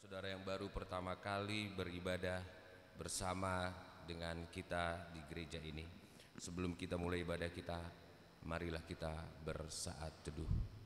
saudara yang baru pertama kali beribadah bersama dengan kita di gereja ini. Sebelum kita mulai ibadah kita, marilah kita bersaat teduh.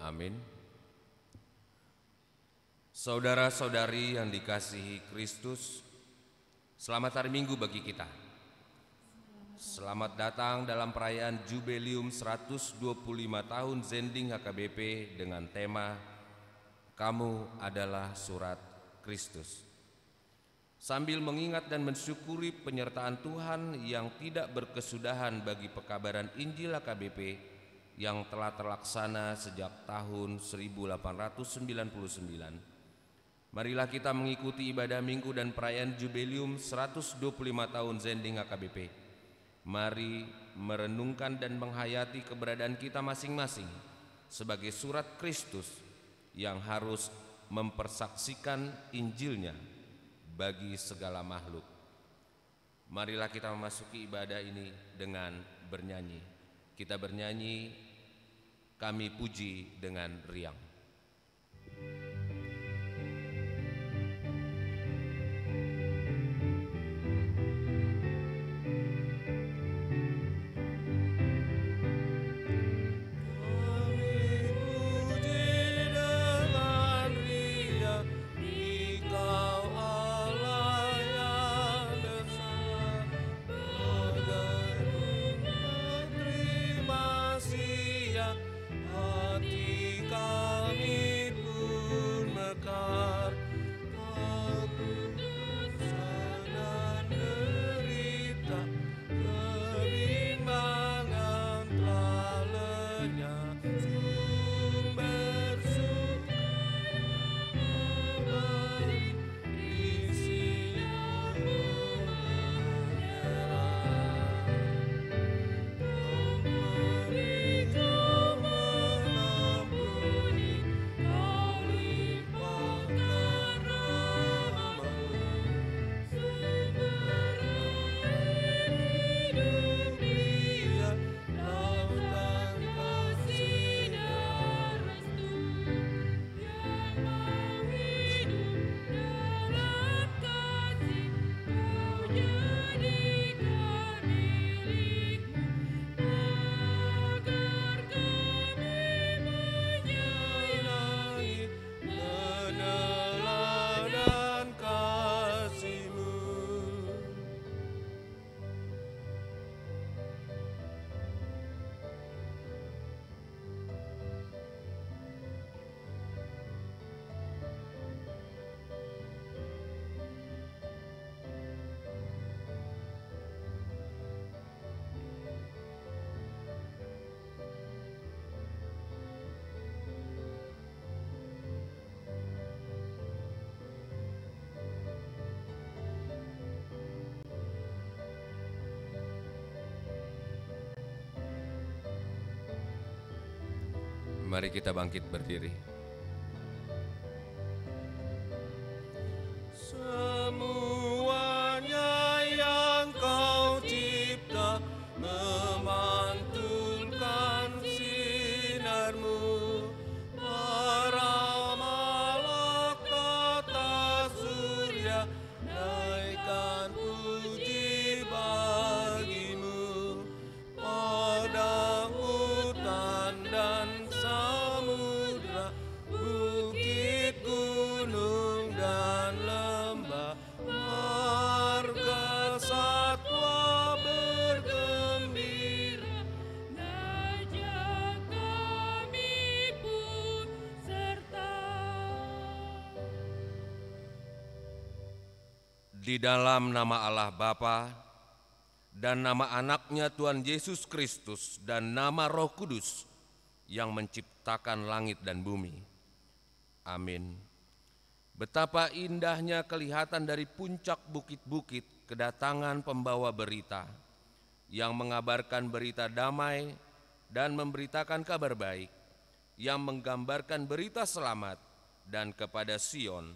Amin. Saudara-saudari yang dikasihi Kristus, selamat hari Minggu bagi kita. Selamat datang dalam perayaan Jubileum 125 tahun Zending HKBP dengan tema Kamu adalah Surat Kristus. Sambil mengingat dan mensyukuri penyertaan Tuhan yang tidak berkesudahan bagi pekabaran Injil HKBP yang telah terlaksana sejak tahun 1899. Marilah kita mengikuti ibadah minggu dan perayaan Jubileum 125 tahun Zending HKBP. Mari merenungkan dan menghayati keberadaan kita masing-masing sebagai surat Kristus yang harus mempersaksikan Injilnya bagi segala makhluk. Marilah kita memasuki ibadah ini dengan bernyanyi. Kita bernyanyi, kami puji dengan riang. Mari kita bangkit berdiri. Semuanya yang Kau cipta memantulkan sinar-Mu, para malaikat surya naikkan puji bagi-Mu, padang hutan dan samudra Di dalam nama Allah Bapa dan nama anaknya Tuhan Yesus Kristus dan nama Roh Kudus yang menciptakan langit dan bumi. Amin. Betapa indahnya kelihatan dari puncak bukit-bukit kedatangan pembawa berita yang mengabarkan berita damai dan memberitakan kabar baik, yang menggambarkan berita selamat dan kepada Sion,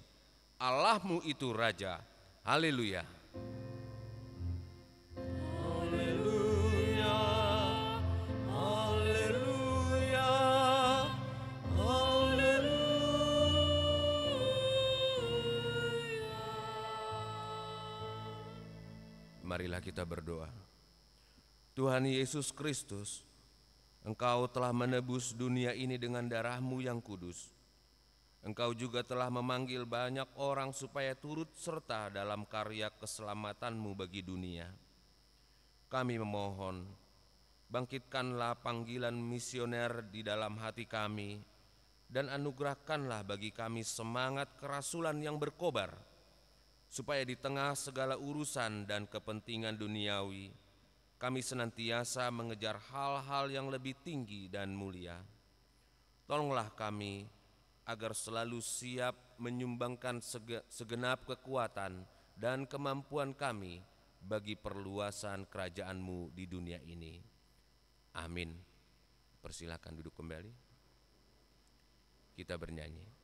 Allahmu itu Raja. Haleluya. Haleluya, haleluya, haleluya. Marilah kita berdoa. Tuhan Yesus Kristus, Engkau telah menebus dunia ini dengan darah-Mu yang kudus. Engkau juga telah memanggil banyak orang supaya turut serta dalam karya keselamatan-Mu bagi dunia. Kami memohon, bangkitkanlah panggilan misioner di dalam hati kami, dan anugerahkanlah bagi kami semangat kerasulan yang berkobar, supaya di tengah segala urusan dan kepentingan duniawi, kami senantiasa mengejar hal-hal yang lebih tinggi dan mulia. Tolonglah kami agar selalu siap menyumbangkan segenap kekuatan dan kemampuan kami bagi perluasan kerajaan-Mu di dunia ini. Amin. Persilakan duduk kembali. Kita bernyanyi.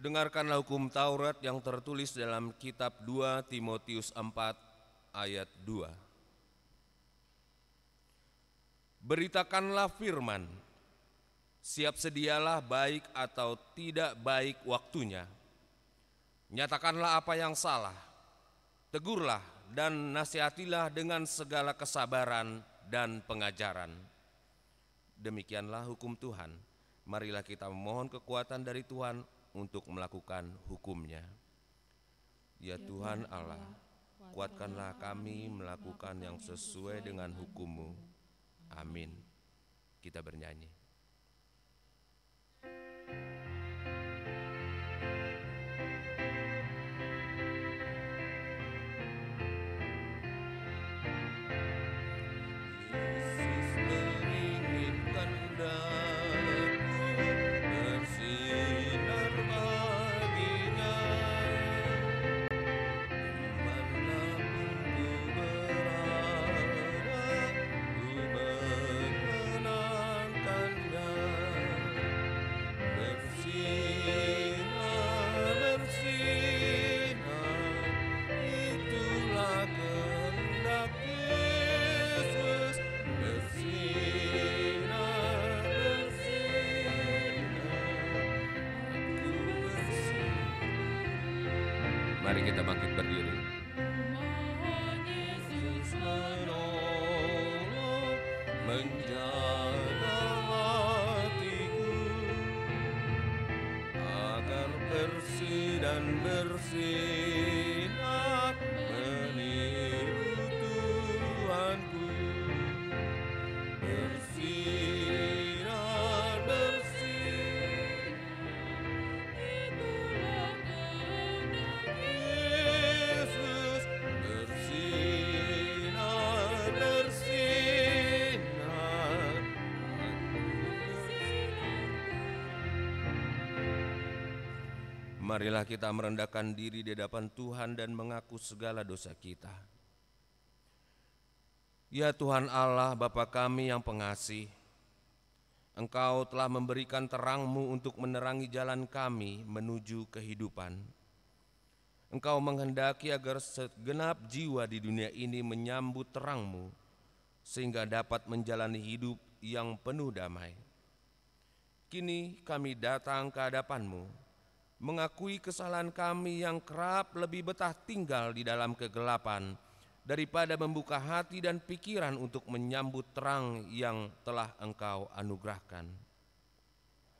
Dengarkanlah hukum Taurat yang tertulis dalam kitab 2 Timotius 4 ayat 2. Beritakanlah firman, siap sedialah baik atau tidak baik waktunya. Nyatakanlah apa yang salah, tegurlah dan nasihatilah dengan segala kesabaran dan pengajaran. Demikianlah hukum Tuhan. Marilah kita memohon kekuatan dari Tuhan untuk melakukan hukum-Nya. Ya Tuhan Allah, kuatkanlah kami melakukan yang sesuai dengan hukum-Mu. Amin. Kita bernyanyi. Mari kita bangkit berdiri. Menjaga hatiku agar bersih dan bersinar meniru Tuhanku. Bersinar, bersinar, itulah kehendak Yesus. Bersinar, bersinar, aku bersinar. Marilah kita merendahkan diri di hadapan Tuhan dan mengaku segala dosa kita. Ya Tuhan Allah, Bapa kami yang pengasih, Engkau telah memberikan terang-Mu untuk menerangi jalan kami menuju kehidupan. Engkau menghendaki agar segenap jiwa di dunia ini menyambut terang-Mu, sehingga dapat menjalani hidup yang penuh damai. Kini kami datang ke hadapan-Mu, mengakui kesalahan kami yang kerap lebih betah tinggal di dalam kegelapan daripada membuka hati dan pikiran untuk menyambut terang yang telah Engkau anugerahkan.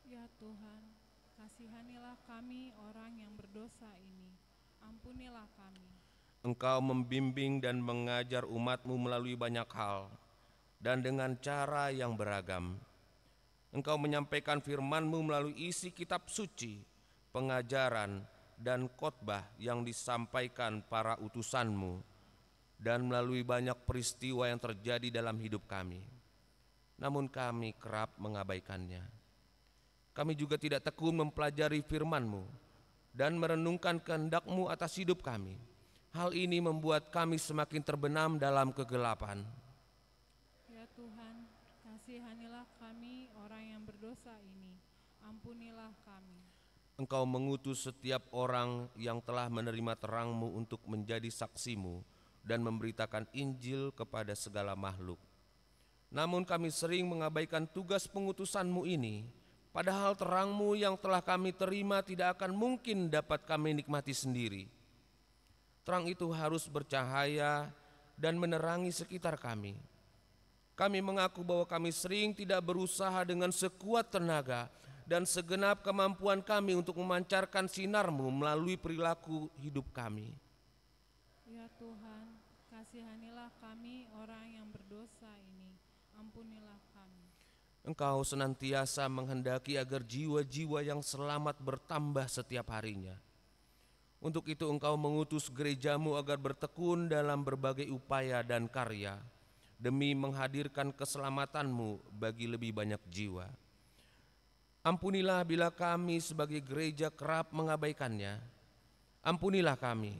Ya Tuhan, kasihanilah kami orang yang berdosa ini, ampunilah kami. Engkau membimbing dan mengajar umat-Mu melalui banyak hal dan dengan cara yang beragam. Engkau menyampaikan firman-Mu melalui isi kitab suci, pengajaran dan khotbah yang disampaikan para utusan-Mu, dan melalui banyak peristiwa yang terjadi dalam hidup kami. Namun kami kerap mengabaikannya. Kami juga tidak tekun mempelajari firman-Mu dan merenungkan kehendak-Mu atas hidup kami. Hal ini membuat kami semakin terbenam dalam kegelapan. Ya Tuhan, kasihanilah kami orang yang berdosa ini, ampunilah kami. Engkau mengutus setiap orang yang telah menerima terang-Mu untuk menjadi saksi-Mu dan memberitakan Injil kepada segala makhluk. Namun kami sering mengabaikan tugas pengutusan-Mu ini, padahal terang-Mu yang telah kami terima tidak akan mungkin dapat kami nikmati sendiri. Terang itu harus bercahaya dan menerangi sekitar kami. Kami mengaku bahwa kami sering tidak berusaha dengan sekuat tenaga dan segenap kemampuan kami untuk memancarkan sinar-Mu melalui perilaku hidup kami. Ya Tuhan, kasihanilah kami orang yang berdosa ini, ampunilah kami. Engkau senantiasa menghendaki agar jiwa-jiwa yang selamat bertambah setiap harinya. Untuk itu Engkau mengutus gereja-Mu agar bertekun dalam berbagai upaya dan karya, demi menghadirkan keselamatan-Mu bagi lebih banyak jiwa. Ampunilah bila kami sebagai gereja kerap mengabaikannya. Ampunilah kami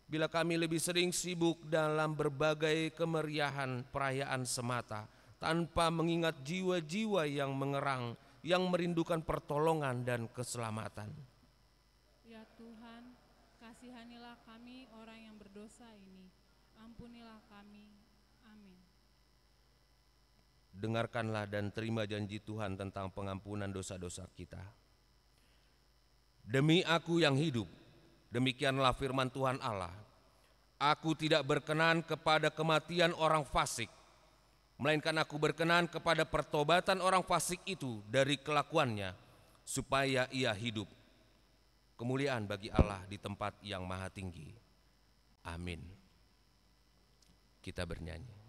bila kami lebih sering sibuk dalam berbagai kemeriahan perayaan semata, tanpa mengingat jiwa-jiwa yang mengerang, yang merindukan pertolongan dan keselamatan. Ya Tuhan, kasihanilah kami orang yang berdosa ini, ampunilah kami. Amin. Dengarkanlah dan terima janji Tuhan tentang pengampunan dosa-dosa kita. Demi Aku yang hidup, demikianlah firman Tuhan Allah, Aku tidak berkenan kepada kematian orang fasik, melainkan Aku berkenan kepada pertobatan orang fasik itu dari kelakuannya, supaya ia hidup. Kemuliaan bagi Allah di tempat yang maha tinggi. Amin. Kita bernyanyi.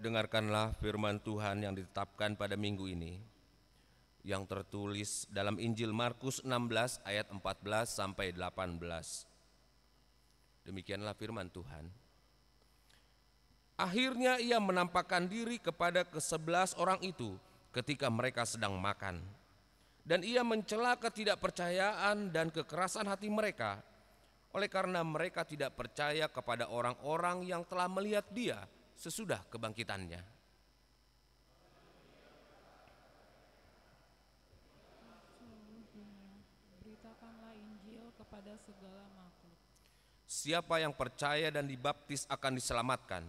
Dengarkanlah firman Tuhan yang ditetapkan pada minggu ini, yang tertulis dalam Injil Markus 16 ayat 14 sampai 18. Demikianlah firman Tuhan. Akhirnya ia menampakkan diri kepada ke-11 orang itu ketika mereka sedang makan. Dan ia mencela ketidakpercayaan dan kekerasan hati mereka, oleh karena mereka tidak percaya kepada orang-orang yang telah melihat dia sesudah kebangkitannya. Seluruh dunia, beritakanlah Injil kepada segala makhluk. Siapa yang percaya dan dibaptis akan diselamatkan,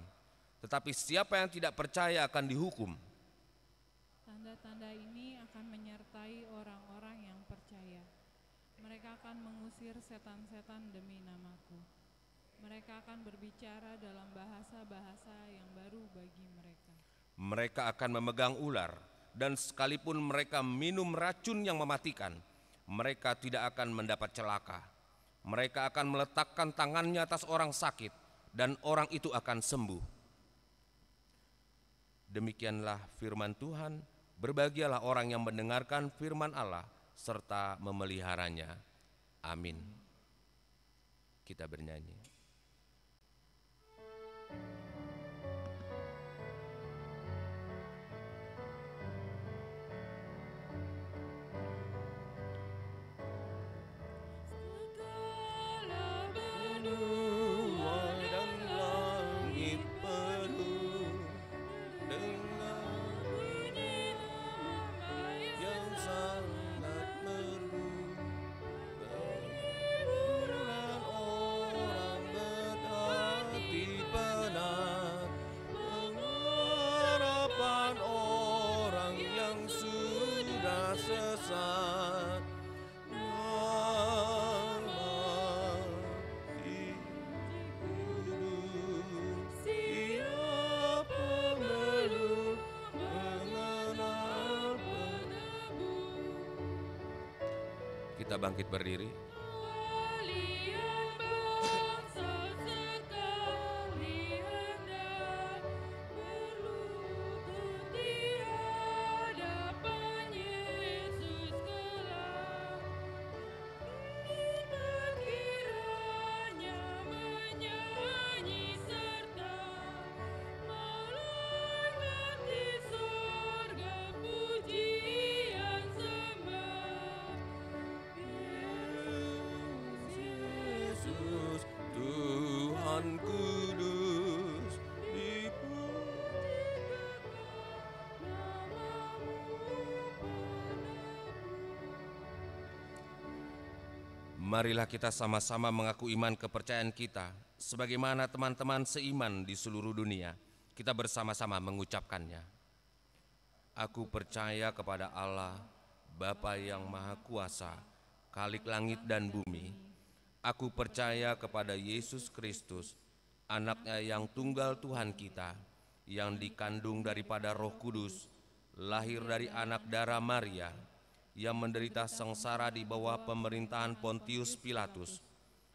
tetapi siapa yang tidak percaya akan dihukum. Tanda-tanda ini akan menyertai orang-orang yang percaya. Mereka akan mengusir setan-setan demi namaku. Mereka akan berbicara dalam bahasa-bahasa yang baru bagi mereka. Mereka akan memegang ular, dan sekalipun mereka minum racun yang mematikan, mereka tidak akan mendapat celaka. Mereka akan meletakkan tangannya atas orang sakit, dan orang itu akan sembuh. Demikianlah firman Tuhan. Berbahagialah orang yang mendengarkan firman Allah serta memeliharanya. Amin. Kita bernyanyi. Segala Benua dan langit penuh dengan bunyi nama yang Yesus, sangat merdu. Kehiburan orang berhati penat, pengharapan orang yang sudah sesat. Nama si kudus, siapa belum mengenal penebus. Kita bangkit berdiri. kalian bangsa sekali hendak berlutut di hadapan Yesus kelak. Kita kiranya menyanyi serta malaikat di sorga pujian sembah. Yesus, Tuhan kudus, Marilah kita sama-sama mengaku iman kepercayaan kita, sebagaimana teman-teman seiman di seluruh dunia. Kita bersama-sama mengucapkannya. Aku percaya kepada Allah, Bapa yang Maha Kuasa, Khalik langit dan bumi. Aku percaya kepada Yesus Kristus, Anaknya yang tunggal Tuhan kita, yang dikandung daripada Roh Kudus, lahir dari anak darah Maria, yang menderita sengsara di bawah pemerintahan Pontius Pilatus,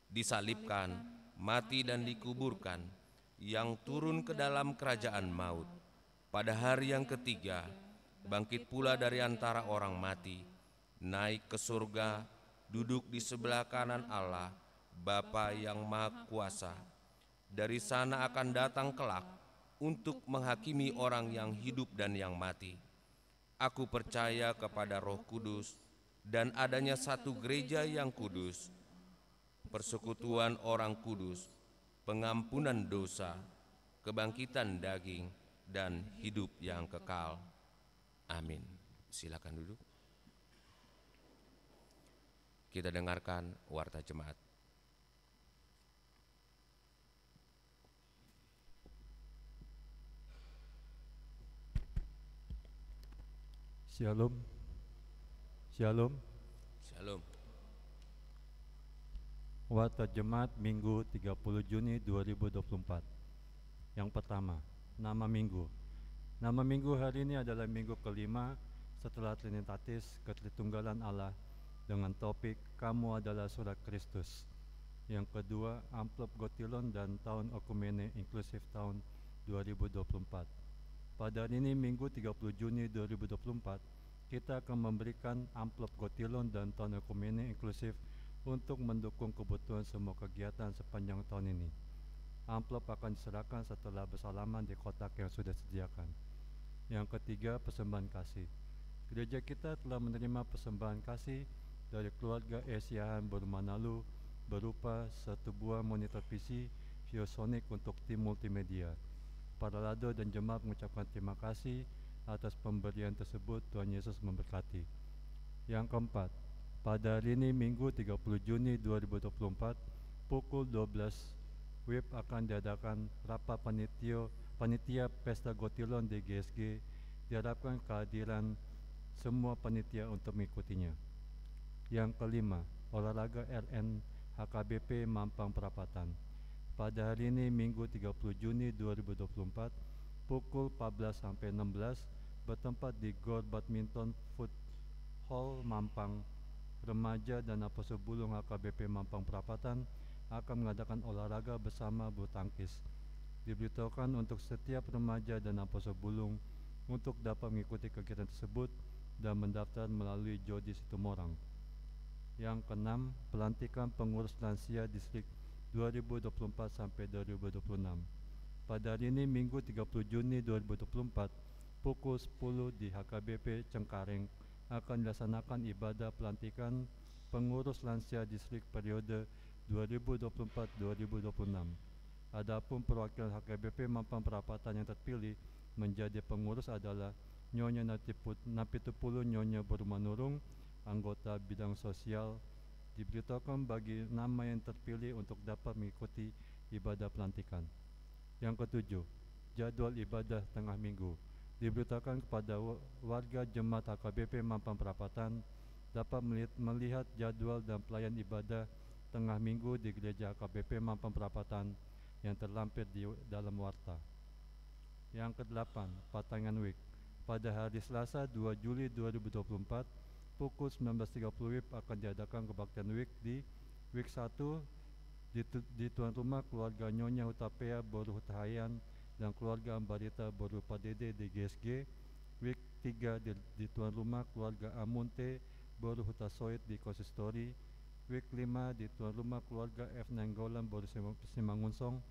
disalibkan, mati dan dikuburkan, yang turun ke dalam kerajaan maut. Pada hari yang ketiga, bangkit pula dari antara orang mati, naik ke surga, duduk di sebelah kanan Allah, Bapa yang Maha Kuasa. Dari sana akan datang kelak untuk menghakimi orang yang hidup dan yang mati. Aku percaya kepada Roh Kudus dan adanya satu gereja yang kudus, persekutuan orang kudus, pengampunan dosa, kebangkitan daging, dan hidup yang kekal. Amin. Silakan duduk. Kita dengarkan warta jemaat. Shalom. Shalom. Shalom. Warta Jemaat Minggu 30 Juni 2024. Yang pertama, nama minggu. Nama minggu hari ini adalah minggu kelima setelah Trinitatis Ketritunggalan Allah dengan topik Kamu adalah Surat Kristus. Yang kedua, amplop Gotilon dan Tahun Okumene Inklusif tahun 2024. Pada hari ini Minggu 30 Juni 2024, kita akan memberikan amplop Gotilon dan Tahun Okumene Inklusif untuk mendukung kebutuhan semua kegiatan sepanjang tahun ini. Amplop akan diserahkan setelah bersalaman di kotak yang sudah disediakan. Yang ketiga, persembahan kasih. Gereja kita telah menerima persembahan kasih dari keluarga Esiahan Bermanalu berupa satu buah monitor PC ViewSonic untuk tim multimedia. Para lado dan jemaat mengucapkan terima kasih atas pemberian tersebut. Tuhan Yesus memberkati. Yang keempat, pada hari ini Minggu 30 Juni 2024 pukul 12 WIB akan diadakan rapat panitia Pesta Gotilon di GSG. Diharapkan kehadiran semua panitia untuk mengikutinya. Yang kelima, olahraga RN HKBP Mampang Perapatan. Pada hari ini Minggu 30 Juni 2024 pukul 14 sampai 16 bertempat di Gor Badminton Foot Hall Mampang. Remaja dan Apostle Bulung HKBP Mampang Perapatan akan mengadakan olahraga bersama bulu tangkis. Diberitahukan untuk setiap remaja dan Apostle Bulung untuk dapat mengikuti kegiatan tersebut dan mendaftar melalui Jodi Situmorang. Yang keenam, pelantikan pengurus lansia distrik 2024 sampai 2026. Pada hari ini Minggu 30 Juni 2024 pukul 10 di HKBP Cengkareng akan dilaksanakan ibadah pelantikan pengurus lansia distrik periode 2024-2026. Adapun perwakilan HKBP Mampang Perapatan yang terpilih menjadi pengurus adalah Nyonya Napitupulu Nyonya Bermanurung, anggota bidang sosial. Diberitahukan bagi nama yang terpilih untuk dapat mengikuti ibadah pelantikan. Yang ketujuh, jadwal ibadah tengah minggu. Diberitahukan kepada warga jemaat HKBP Mampang Perapatan dapat melihat jadwal dan pelayan ibadah tengah minggu di gereja HKBP Mampang Perapatan yang terlampir di dalam warta. Yang kedelapan, Patangan Week. Pada hari Selasa 2 Juli 2024 pukul 19.30 WIB akan diadakan kebaktian Week di Week 1 di tuan rumah keluarga Nyonya Hutapea Boru Hutahayan dan keluarga Ambarita Boru Padede di GSG. Week 3 di tuan rumah keluarga Amunte Boru Hutasoit di Konsistori. Week 5 di tuan rumah keluarga F. Nenggolan Boru Simangunsong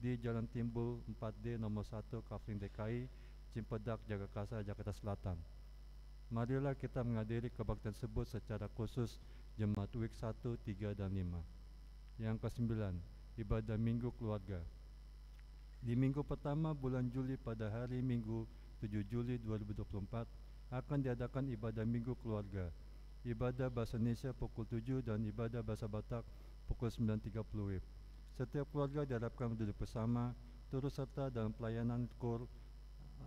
di Jalan Timbul 4D nomor 1 Kafling DKI, Cimpedak, Jagakarsa, Jakarta Selatan. Marilah kita menghadiri kebaktian tersebut secara khusus Jemaat Week 1, 3, dan 5. Yang kesembilan, ibadah Minggu Keluarga. Di minggu pertama bulan Juli pada hari Minggu 7 Juli 2024 akan diadakan ibadah Minggu Keluarga. Ibadah Bahasa Indonesia pukul 7 dan ibadah Bahasa Batak pukul 9.30 WIB. Setiap keluarga diharapkan duduk bersama, turut serta dalam pelayanan kur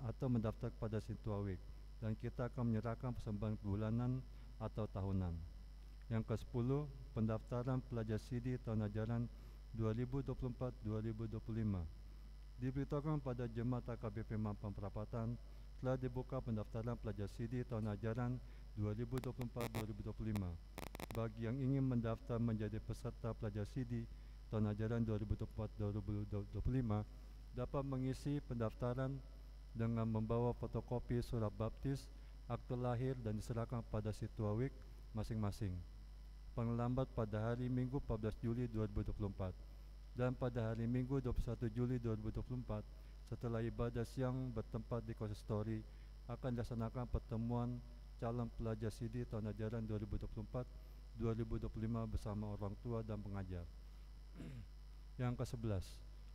atau mendaftar kepada Sintua Week, dan kita akan menyerahkan persembahan bulanan atau tahunan. Yang ke-10, pendaftaran pelajar CD tahun ajaran 2024-2025. Diberitahukan pada jemaat HKBP Mampang Perapatan telah dibuka pendaftaran pelajar CD tahun ajaran 2024-2025. Bagi yang ingin mendaftar menjadi peserta pelajar CD tahun ajaran 2024-2025 dapat mengisi pendaftaran dengan membawa fotokopi surat baptis, akte lahir dan diserahkan pada Sintua Week masing-masing. Pengelambat pada hari Minggu 14 Juli 2024 dan pada hari Minggu 21 Juli 2024 setelah ibadah siang bertempat di Konsistori akan dilaksanakan pertemuan calon pelajar CD tahun ajaran 2024-2025 bersama orang tua dan pengajar. Yang ke-11,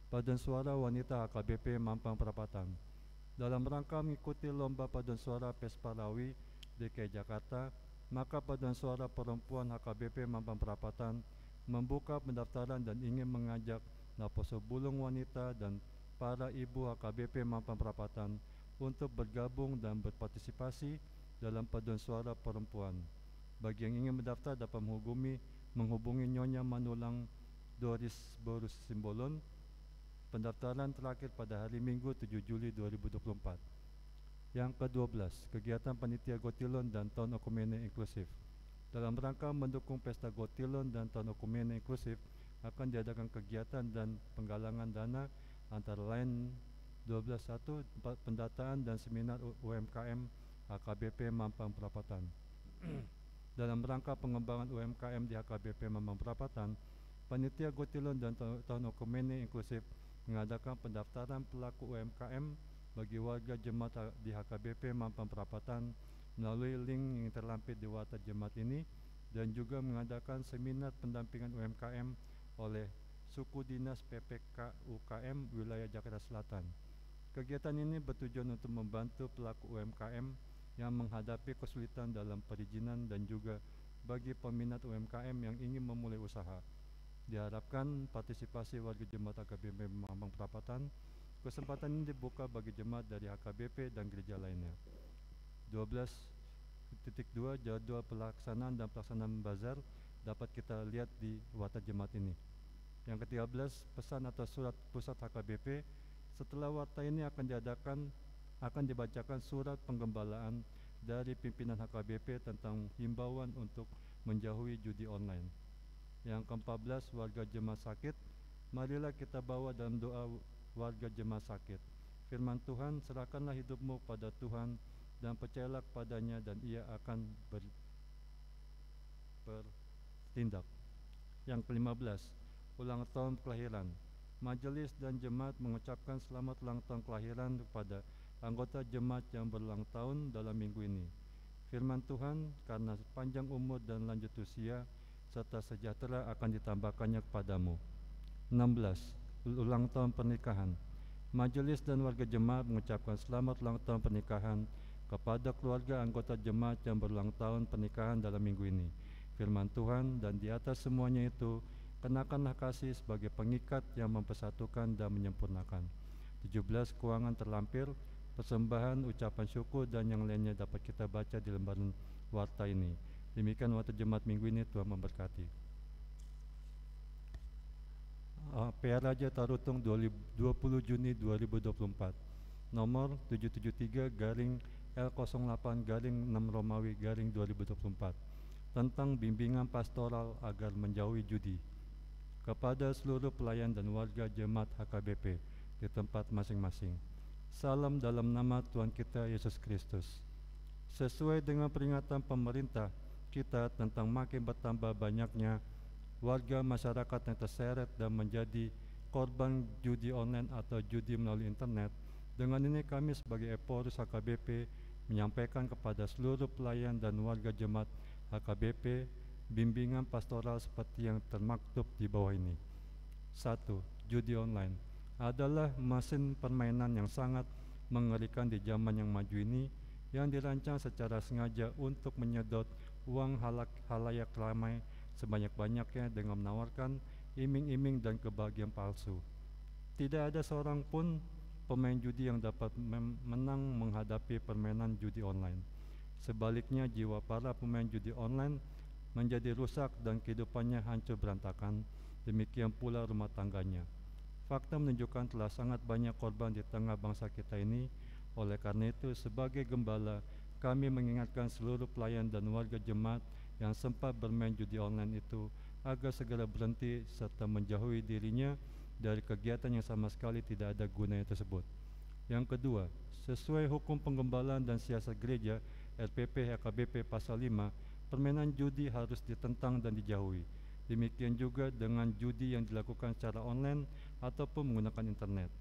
Paduan Suara Wanita HKBP Mampang Perapatan. Dalam rangka mengikuti lomba paduan suara Pesparawi DKI Jakarta, maka Paduan Suara Perempuan HKBP Mampang Perapatan membuka pendaftaran dan ingin mengajak Apostle Bulung wanita dan para ibu HKBP Mampang Perapatan untuk bergabung dan berpartisipasi dalam Paduan Suara Perempuan. Bagi yang ingin mendaftar dapat menghubungi Nyonya Manulang Doris Boru Simbolon. Pendaftaran terakhir pada hari Minggu 7 Juli 2024. Yang ke-12, kegiatan Panitia Gotilon dan Tahun Okumene Inklusif. Dalam rangka mendukung Pesta Gotilon dan Tahun Okumene Inklusif akan diadakan kegiatan dan penggalangan dana antara lain 12.1 pendataan dan seminar UMKM HKBP Mampang Perapatan. Dalam rangka pengembangan UMKM di HKBP Mampang Perapatan, Panitia Gotilon dan Tahun Okumene Inklusif mengadakan pendaftaran pelaku UMKM bagi warga jemaat di HKBP Mampang Perapatan melalui link yang terlampir di WhatsApp jemaat ini, dan juga mengadakan seminar pendampingan UMKM oleh Suku Dinas PPK UKM Wilayah Jakarta Selatan. Kegiatan ini bertujuan untuk membantu pelaku UMKM yang menghadapi kesulitan dalam perizinan dan juga bagi peminat UMKM yang ingin memulai usaha. Diharapkan partisipasi warga jemaat HKBP Mampang Perapatan. Kesempatan ini dibuka bagi jemaat dari HKBP dan gereja lainnya. 12.2 Jadwal pelaksanaan dan pelaksanaan bazar dapat kita lihat di WhatsApp jemaat ini. Yang ke-13, pesan atau surat pusat HKBP. Setelah warta ini akan dibacakan surat penggembalaan dari pimpinan HKBP tentang himbauan untuk menjauhi judi online. Yang ke-14, warga jemaat sakit. Marilah kita bawa dalam doa warga jemaat sakit. Firman Tuhan, serahkanlah hidupmu pada Tuhan dan percayalah kepadanya dan ia akan bertindak. Yang ke-15, ulang tahun kelahiran. Majelis dan jemaat mengucapkan selamat ulang tahun kelahiran kepada anggota jemaat yang berulang tahun dalam minggu ini. Firman Tuhan, karena panjang umur dan lanjut usia serta sejahtera akan ditambahkannya kepadamu. 16. Ulang tahun pernikahan. Majelis dan warga jemaat mengucapkan selamat ulang tahun pernikahan kepada keluarga anggota jemaat yang berulang tahun pernikahan dalam minggu ini. Firman Tuhan, dan di atas semuanya itu, kenakanlah kasih sebagai pengikat yang mempersatukan dan menyempurnakan. 17. Keuangan terlampir, persembahan, ucapan syukur, dan yang lainnya dapat kita baca di lembaran warta ini. Demikian warta jemaat minggu ini, Tuhan memberkati. PR Raja Tarutung 20 Juni 2024, nomor 773/L08/6 Romawi /2024, tentang bimbingan pastoral agar menjauhi judi kepada seluruh pelayan dan warga jemaat HKBP di tempat masing-masing. Salam dalam nama Tuhan kita Yesus Kristus. Sesuai dengan peringatan pemerintah kita tentang makin bertambah banyaknya warga masyarakat yang terseret dan menjadi korban judi online atau judi melalui internet. Dengan ini kami sebagai Eporus HKBP menyampaikan kepada seluruh pelayan dan warga jemaat HKBP bimbingan pastoral seperti yang termaktub di bawah ini. 1. Judi online adalah mesin permainan yang sangat mengerikan di zaman yang maju ini, yang dirancang secara sengaja untuk menyedot uang halayak ramai sebanyak-banyaknya dengan menawarkan iming-iming dan kebahagiaan palsu. Tidak ada seorang pun pemain judi yang dapat menang menghadapi permainan judi online. Sebaliknya, jiwa para pemain judi online menjadi rusak dan kehidupannya hancur berantakan. Demikian pula rumah tangganya. Fakta menunjukkan telah sangat banyak korban di tengah bangsa kita ini. Oleh karena itu, sebagai gembala, kami mengingatkan seluruh pelayan dan warga jemaat yang sempat bermain judi online itu agar segera berhenti serta menjauhi dirinya dari kegiatan yang sama sekali tidak ada gunanya tersebut. Yang kedua, sesuai hukum penggembalaan dan siasat gereja RPP HKBP pasal 5, permainan judi harus ditentang dan dijauhi. Demikian juga dengan judi yang dilakukan secara online ataupun menggunakan internet.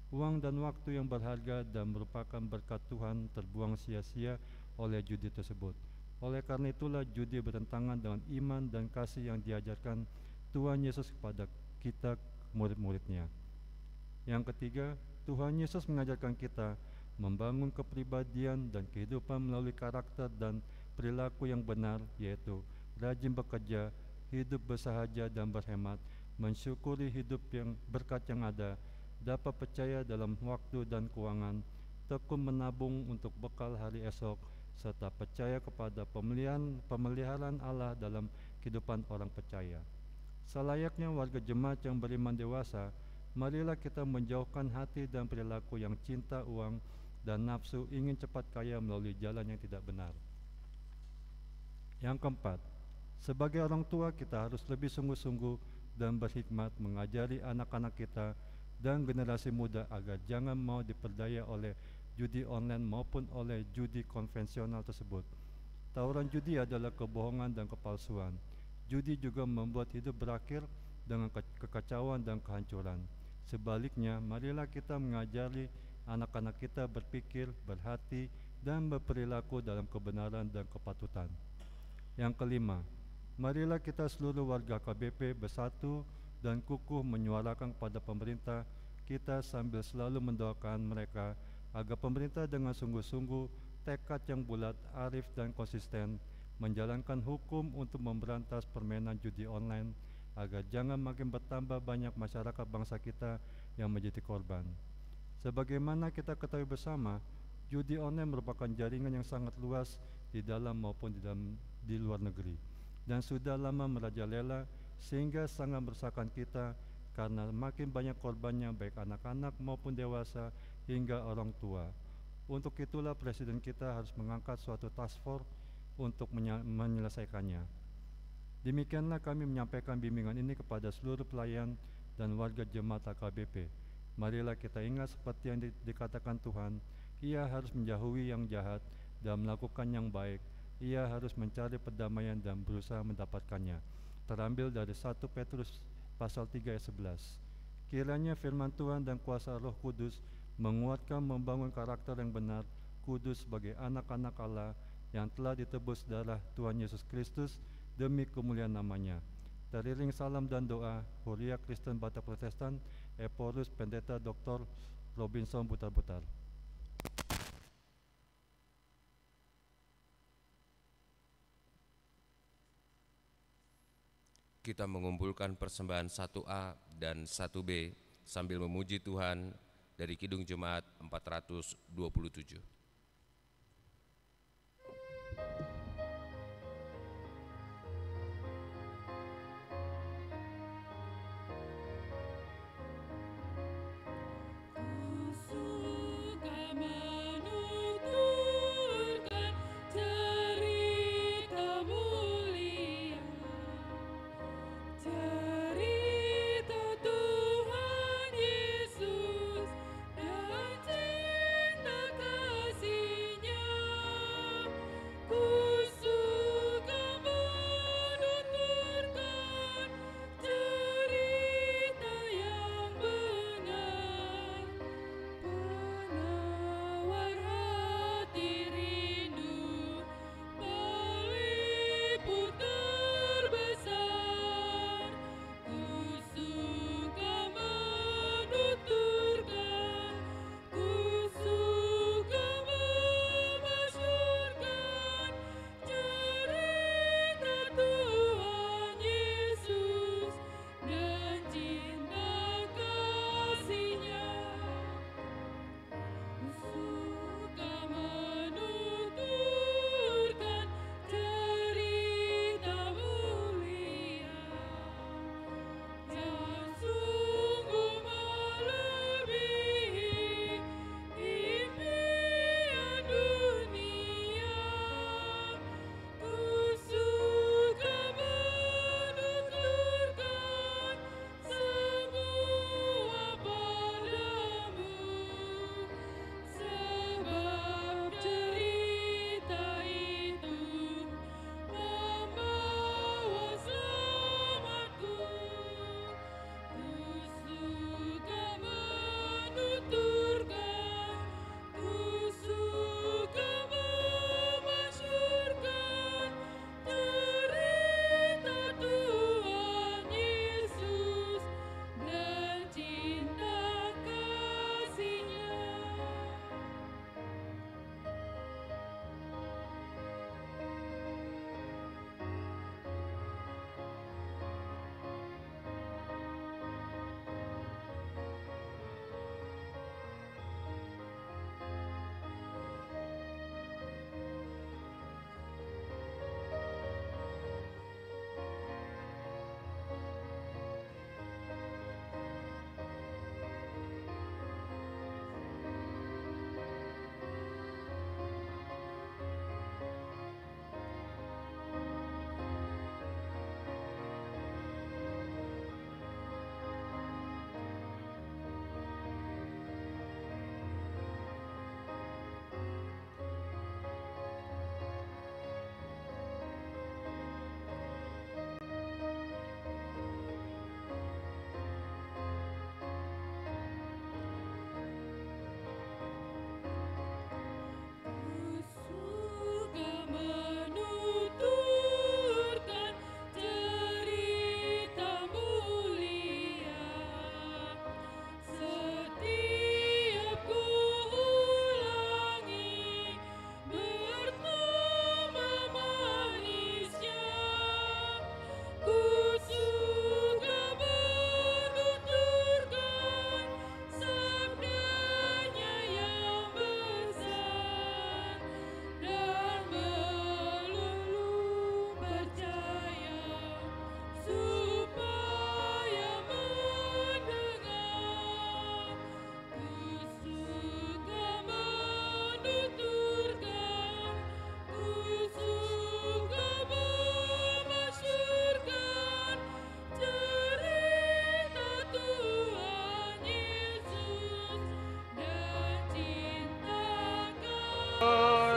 Uang dan waktu yang berharga dan merupakan berkat Tuhan terbuang sia-sia oleh judi tersebut. Oleh karena itulah judi bertentangan dengan iman dan kasih yang diajarkan Tuhan Yesus kepada kita murid-muridnya. Yang ketiga, Tuhan Yesus mengajarkan kita membangun kepribadian dan kehidupan melalui karakter dan perilaku yang benar, yaitu rajin bekerja, hidup bersahaja dan berhemat, mensyukuri hidup yang berkat yang ada, dapat percaya dalam waktu dan keuangan, tekun menabung untuk bekal hari esok, serta percaya kepada pemeliharaan Allah dalam kehidupan orang percaya. Selayaknya warga jemaat yang beriman dewasa, marilah kita menjauhkan hati dan perilaku yang cinta uang dan nafsu ingin cepat kaya melalui jalan yang tidak benar. Yang keempat, sebagai orang tua kita harus lebih sungguh-sungguh dan berhikmat mengajari anak-anak kita dan generasi muda agar jangan mau diperdaya oleh judi online maupun oleh judi konvensional tersebut. Tawaran judi adalah kebohongan dan kepalsuan. Judi juga membuat hidup berakhir dengan kekacauan dan kehancuran. Sebaliknya, marilah kita mengajari anak-anak kita berpikir, berhati, dan berperilaku dalam kebenaran dan kepatutan. Yang kelima, marilah kita seluruh warga KBP bersatu dan kukuh menyuarakan kepada pemerintah kita sambil selalu mendoakan mereka agar pemerintah dengan sungguh-sungguh, tekad yang bulat, arif dan konsisten menjalankan hukum untuk memberantas permainan judi online agar jangan makin bertambah banyak masyarakat bangsa kita yang menjadi korban. Sebagaimana kita ketahui bersama, judi online merupakan jaringan yang sangat luas di dalam maupun di luar negeri dan sudah lama merajalela sehingga sangat meresahkan kita karena makin banyak korbannya baik anak-anak maupun dewasa hingga orang tua. Untuk itulah Presiden kita harus mengangkat suatu task force untuk menyelesaikannya. Demikianlah kami menyampaikan bimbingan ini kepada seluruh pelayan dan warga jemaat AKBP. Marilah kita ingat seperti yang dikatakan Tuhan, Ia harus menjauhi yang jahat dan melakukan yang baik. Ia harus mencari perdamaian dan berusaha mendapatkannya. Terambil dari 1 Petrus pasal 3 ayat 11. Kiranya firman Tuhan dan kuasa Roh Kudus menguatkan membangun karakter yang benar, kudus sebagai anak-anak Allah yang telah ditebus darah Tuhan Yesus Kristus demi kemuliaan namanya. Teriring salam dan doa, Huria Kristen Batak Protestan, Eporus Pendeta Dr. Robinson Butar-Butar. Kita mengumpulkan persembahan 1A dan 1B sambil memuji Tuhan dari Kidung Jemaat 427. Tuhan Yesus dan cinta kasih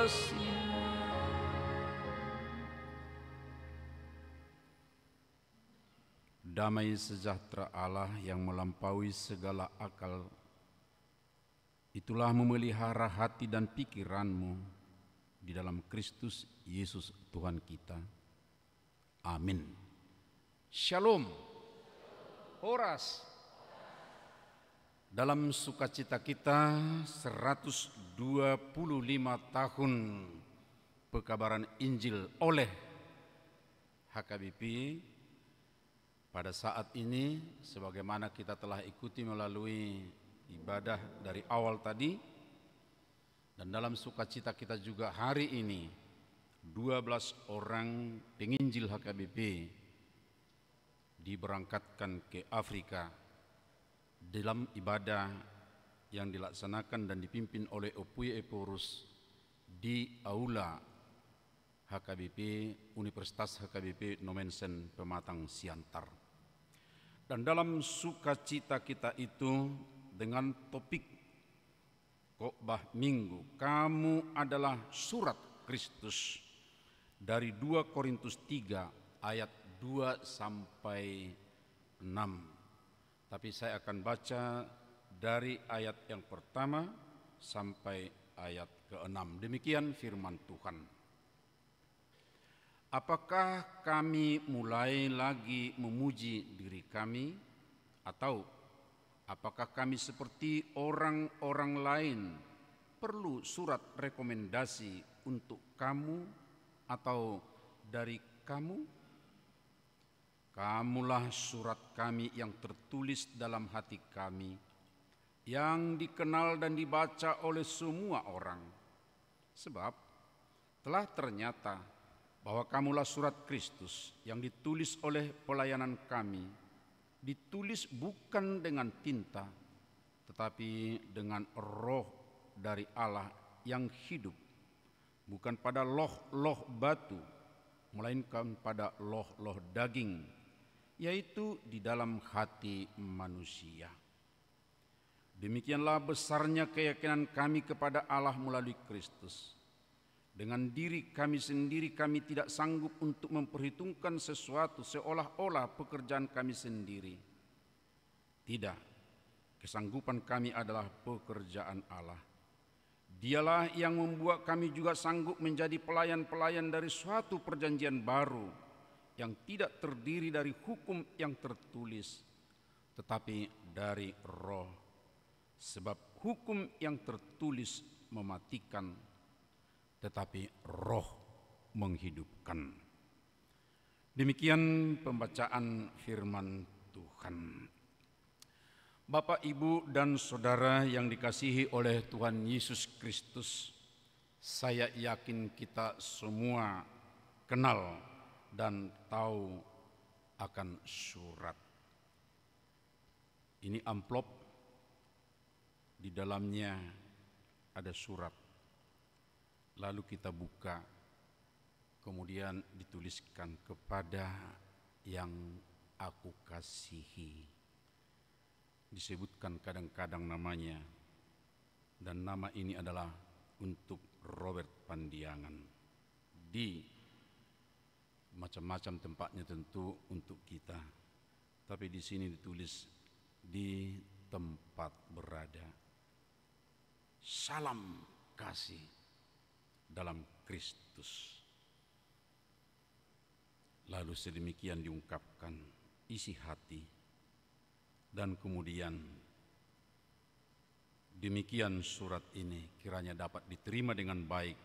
kasih. Damai sejahtera Allah yang melampaui segala akal, itulah memelihara hati dan pikiranmu di dalam Kristus Yesus Tuhan kita. Amin. Shalom. Horas. Dalam sukacita kita 125 tahun pekabaran Injil oleh HKBP, pada saat ini sebagaimana kita telah ikuti melalui ibadah dari awal tadi, dan dalam sukacita kita juga hari ini 12 orang penginjil HKBP diberangkatkan ke Afrika dalam ibadah yang dilaksanakan dan dipimpin oleh Opuye Eporus di Aula HKBP Universitas HKBP Nomensen Pematang Siantar. Dan dalam sukacita kita itu dengan topik khotbah minggu, kamu adalah surat Kristus, dari 2 Korintus 3 ayat 2 sampai 6. Tapi saya akan baca dari ayat yang pertama sampai ayat ke-6. Demikian firman Tuhan. Apakah kami mulai lagi memuji diri kami, atau apakah kami seperti orang-orang lain perlu surat rekomendasi untuk kamu atau dari kamu? Kamulah surat kami yang tertulis dalam hati kami, yang dikenal dan dibaca oleh semua orang. Sebab telah ternyata bahwa kamulah surat Kristus yang ditulis oleh pelayanan kami, ditulis bukan dengan tinta, tetapi dengan Roh dari Allah yang hidup, bukan pada loh-loh batu, melainkan pada loh-loh daging, yaitu di dalam hati manusia. Demikianlah besarnya keyakinan kami kepada Allah melalui Kristus. Dengan diri kami sendiri kami tidak sanggup untuk memperhitungkan sesuatu seolah-olah pekerjaan kami sendiri. Tidak, kesanggupan kami adalah pekerjaan Allah. Dialah yang membuat kami juga sanggup menjadi pelayan-pelayan dari suatu perjanjian baru yang tidak terdiri dari hukum yang tertulis, tetapi dari Roh. Sebab hukum yang tertulis mematikan, tetapi Roh menghidupkan. Demikian pembacaan firman Tuhan. Bapak, Ibu, dan Saudara yang dikasihi oleh Tuhan Yesus Kristus, saya yakin kita semua kenal dan tahu akan surat. Ini amplop, di dalamnya ada surat. Lalu kita buka, kemudian dituliskan kepada yang aku kasihi. Disebutkan kadang-kadang namanya, dan nama ini adalah untuk Robert Pandiangan. Di macam-macam tempatnya tentu untuk kita, tapi di sini ditulis di tempat berada. Salam kasih dalam Kristus. Lalu sedemikian diungkapkan isi hati, dan kemudian demikian surat ini kiranya dapat diterima dengan baik,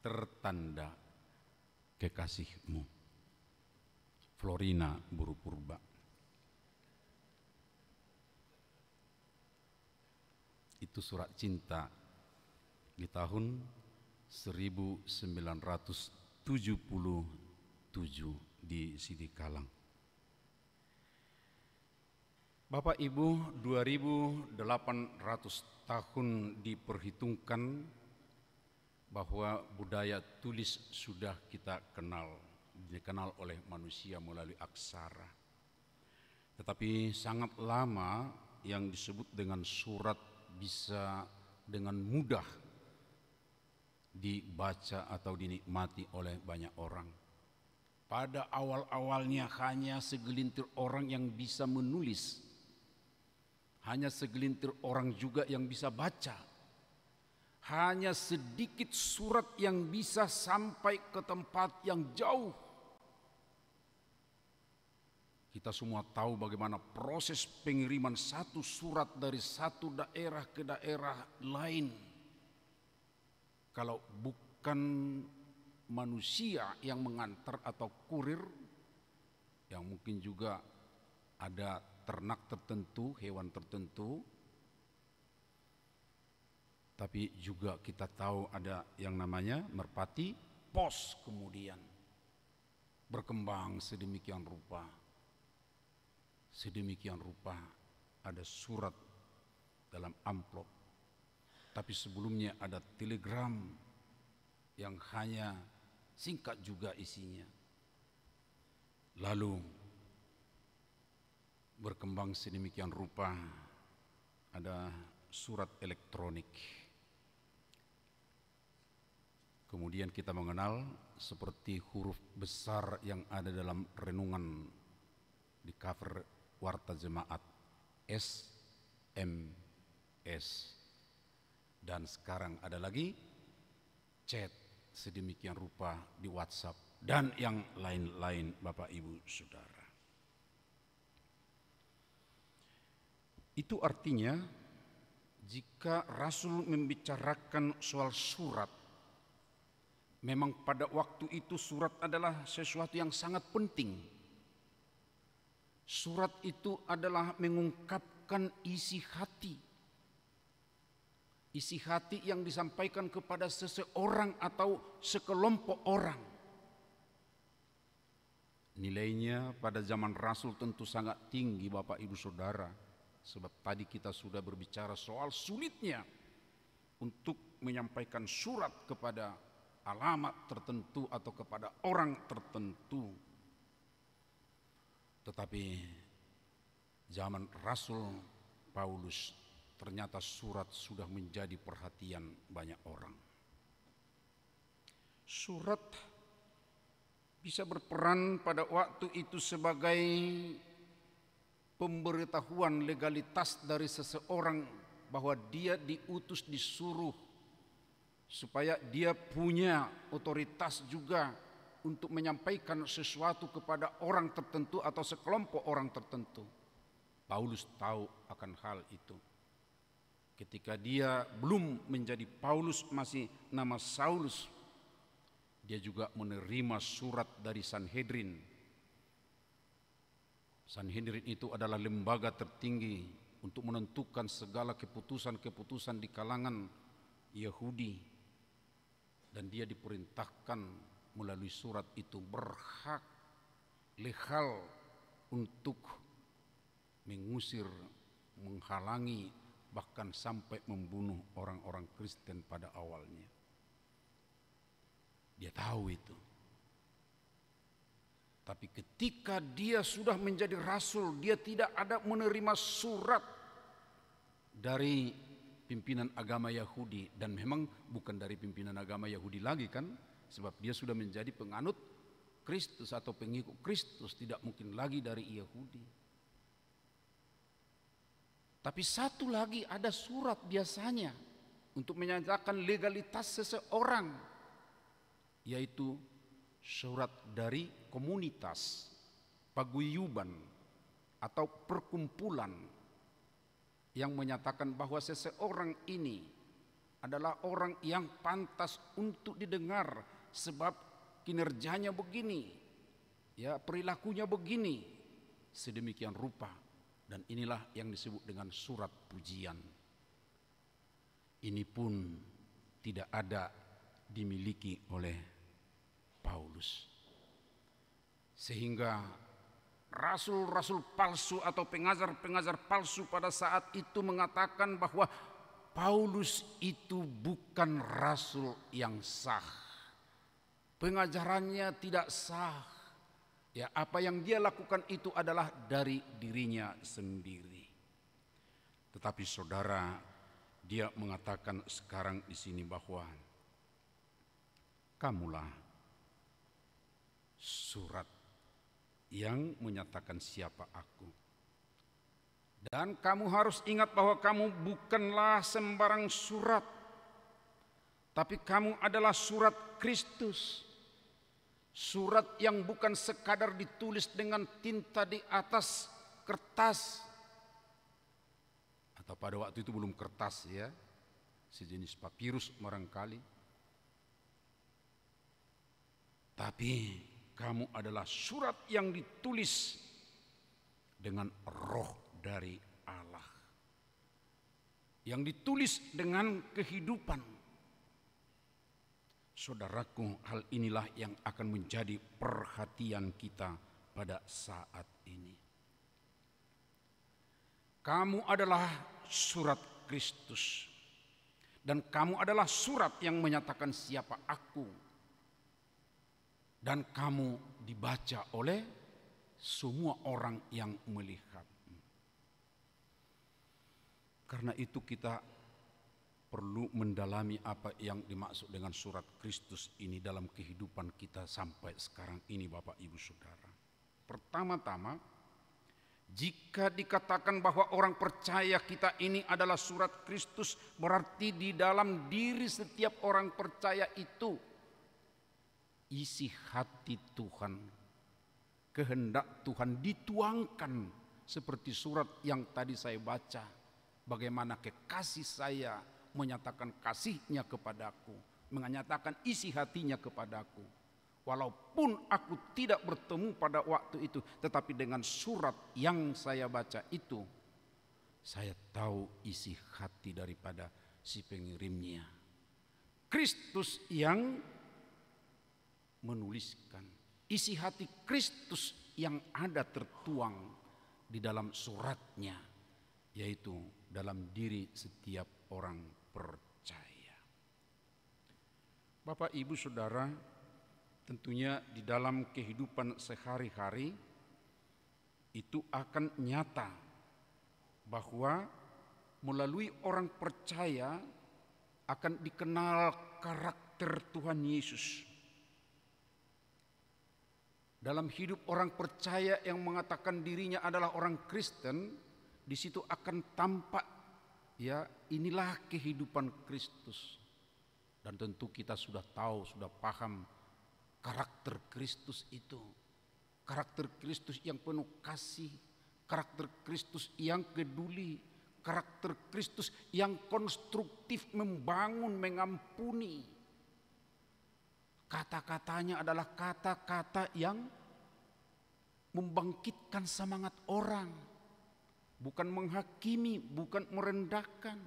tertanda kekasihmu, Florina Buru Purba. Itu surat cinta di tahun 1977 di Sidikalang. Bapak Ibu, 2800 tahun diperhitungkan bahwa budaya tulis sudah kita kenal, dikenal oleh manusia melalui aksara. Tetapi sangat lama yang disebut dengan surat bisa dengan mudah dibaca atau dinikmati oleh banyak orang. Pada awal-awalnya hanya segelintir orang yang bisa menulis, hanya segelintir orang juga yang bisa baca, hanya sedikit surat yang bisa sampai ke tempat yang jauh. Kita semua tahu bagaimana proses pengiriman satu surat dari satu daerah ke daerah lain. Kalau bukan manusia yang mengantar atau kurir, yang mungkin juga ada ternak tertentu, hewan tertentu, tapi juga kita tahu ada yang namanya merpati, pos kemudian berkembang sedemikian rupa. Sedemikian rupa ada surat dalam amplop, tapi sebelumnya ada telegram yang hanya singkat juga isinya. Lalu berkembang sedemikian rupa ada surat elektronik. Kemudian kita mengenal seperti huruf besar yang ada dalam renungan di cover Warta Jemaat, SMS. Dan sekarang ada lagi chat sedemikian rupa di WhatsApp dan yang lain-lain, Bapak Ibu Saudara. Itu artinya jika Rasul membicarakan soal surat, memang pada waktu itu surat adalah sesuatu yang sangat penting. Surat itu adalah mengungkapkan isi hati. Isi hati yang disampaikan kepada seseorang atau sekelompok orang. Nilainya pada zaman Rasul tentu sangat tinggi, Bapak Ibu Saudara. Sebab tadi kita sudah berbicara soal sulitnya untuk menyampaikan surat kepada alamat tertentu atau kepada orang tertentu. Tetapi zaman Rasul Paulus ternyata surat sudah menjadi perhatian banyak orang. Surat bisa berperan pada waktu itu sebagai pemberitahuan legalitas dari seseorang bahwa dia diutus, disuruh, supaya dia punya otoritas juga untuk menyampaikan sesuatu kepada orang tertentu atau sekelompok orang tertentu. Paulus tahu akan hal itu. Ketika dia belum menjadi Paulus, masih nama Saulus, dia juga menerima surat dari Sanhedrin. Sanhedrin itu adalah lembaga tertinggi untuk menentukan segala keputusan-keputusan di kalangan Yahudi. Dan dia diperintahkan melalui surat itu berhak legal untuk mengusir, menghalangi, bahkan sampai membunuh orang-orang Kristen pada awalnya. Dia tahu itu. Tapi ketika dia sudah menjadi rasul, dia tidak ada menerima surat dari pimpinan agama Yahudi. Dan memang bukan dari pimpinan agama Yahudi lagi kan, sebab dia sudah menjadi penganut Kristus atau pengikut Kristus, tidak mungkin lagi dari Yahudi. Tapi satu lagi ada surat biasanya untuk menyatakan legalitas seseorang, yaitu surat dari komunitas, paguyuban atau perkumpulan yang menyatakan bahwa seseorang ini adalah orang yang pantas untuk didengar sebab kinerjanya begini, ya perilakunya begini, sedemikian rupa. Dan inilah yang disebut dengan surat pujian. Ini pun tidak ada dimiliki oleh Paulus. Sehingga rasul-rasul palsu atau pengajar-pengajar palsu pada saat itu mengatakan bahwa Paulus itu bukan rasul yang sah. Pengajarannya tidak sah. Ya, apa yang dia lakukan itu adalah dari dirinya sendiri. Tetapi saudara, dia mengatakan sekarang di sini bahwa kamulah surat yang menyatakan siapa aku. Dan kamu harus ingat bahwa kamu bukanlah sembarang surat, tapi kamu adalah surat Kristus. Surat yang bukan sekadar ditulis dengan tinta di atas kertas, atau pada waktu itu belum kertas ya, sejenis papirus barangkali. Tapi kamu adalah surat yang ditulis dengan roh dari Allah, yang ditulis dengan kehidupan. Saudaraku, hal inilah yang akan menjadi perhatian kita pada saat ini. Kamu adalah surat Kristus, dan kamu adalah surat yang menyatakan siapa aku, dan kamu dibaca oleh semua orang yang melihat. Karena itu kita perlu mendalami apa yang dimaksud dengan surat Kristus ini dalam kehidupan kita sampai sekarang ini, Bapak Ibu Saudara. Pertama-tama, jika dikatakan bahwa orang percaya kita ini adalah surat Kristus, berarti di dalam diri setiap orang percaya itu isi hati Tuhan, kehendak Tuhan dituangkan seperti surat yang tadi saya baca. Bagaimana kekasih saya menyatakan kasihnya kepadaku, menyatakan isi hatinya kepadaku. Walaupun aku tidak bertemu pada waktu itu, tetapi dengan surat yang saya baca itu, saya tahu isi hati daripada si pengirimnya. Kristus yang menuliskan, isi hati Kristus yang ada tertuang di dalam suratnya, yaitu dalam diri setiap orang percaya. Bapak, Ibu, Saudara, tentunya di dalam kehidupan sehari-hari itu akan nyata bahwa melalui orang percaya akan dikenal karakter Tuhan Yesus. Dalam hidup orang percaya yang mengatakan dirinya adalah orang Kristen, di situ akan tampak ya, inilah kehidupan Kristus. Dan tentu kita sudah tahu, sudah paham karakter Kristus itu. Karakter Kristus yang penuh kasih, karakter Kristus yang peduli, karakter Kristus yang konstruktif, membangun, mengampuni. Kata-katanya adalah kata-kata yang membangkitkan semangat orang, bukan menghakimi, bukan merendahkan.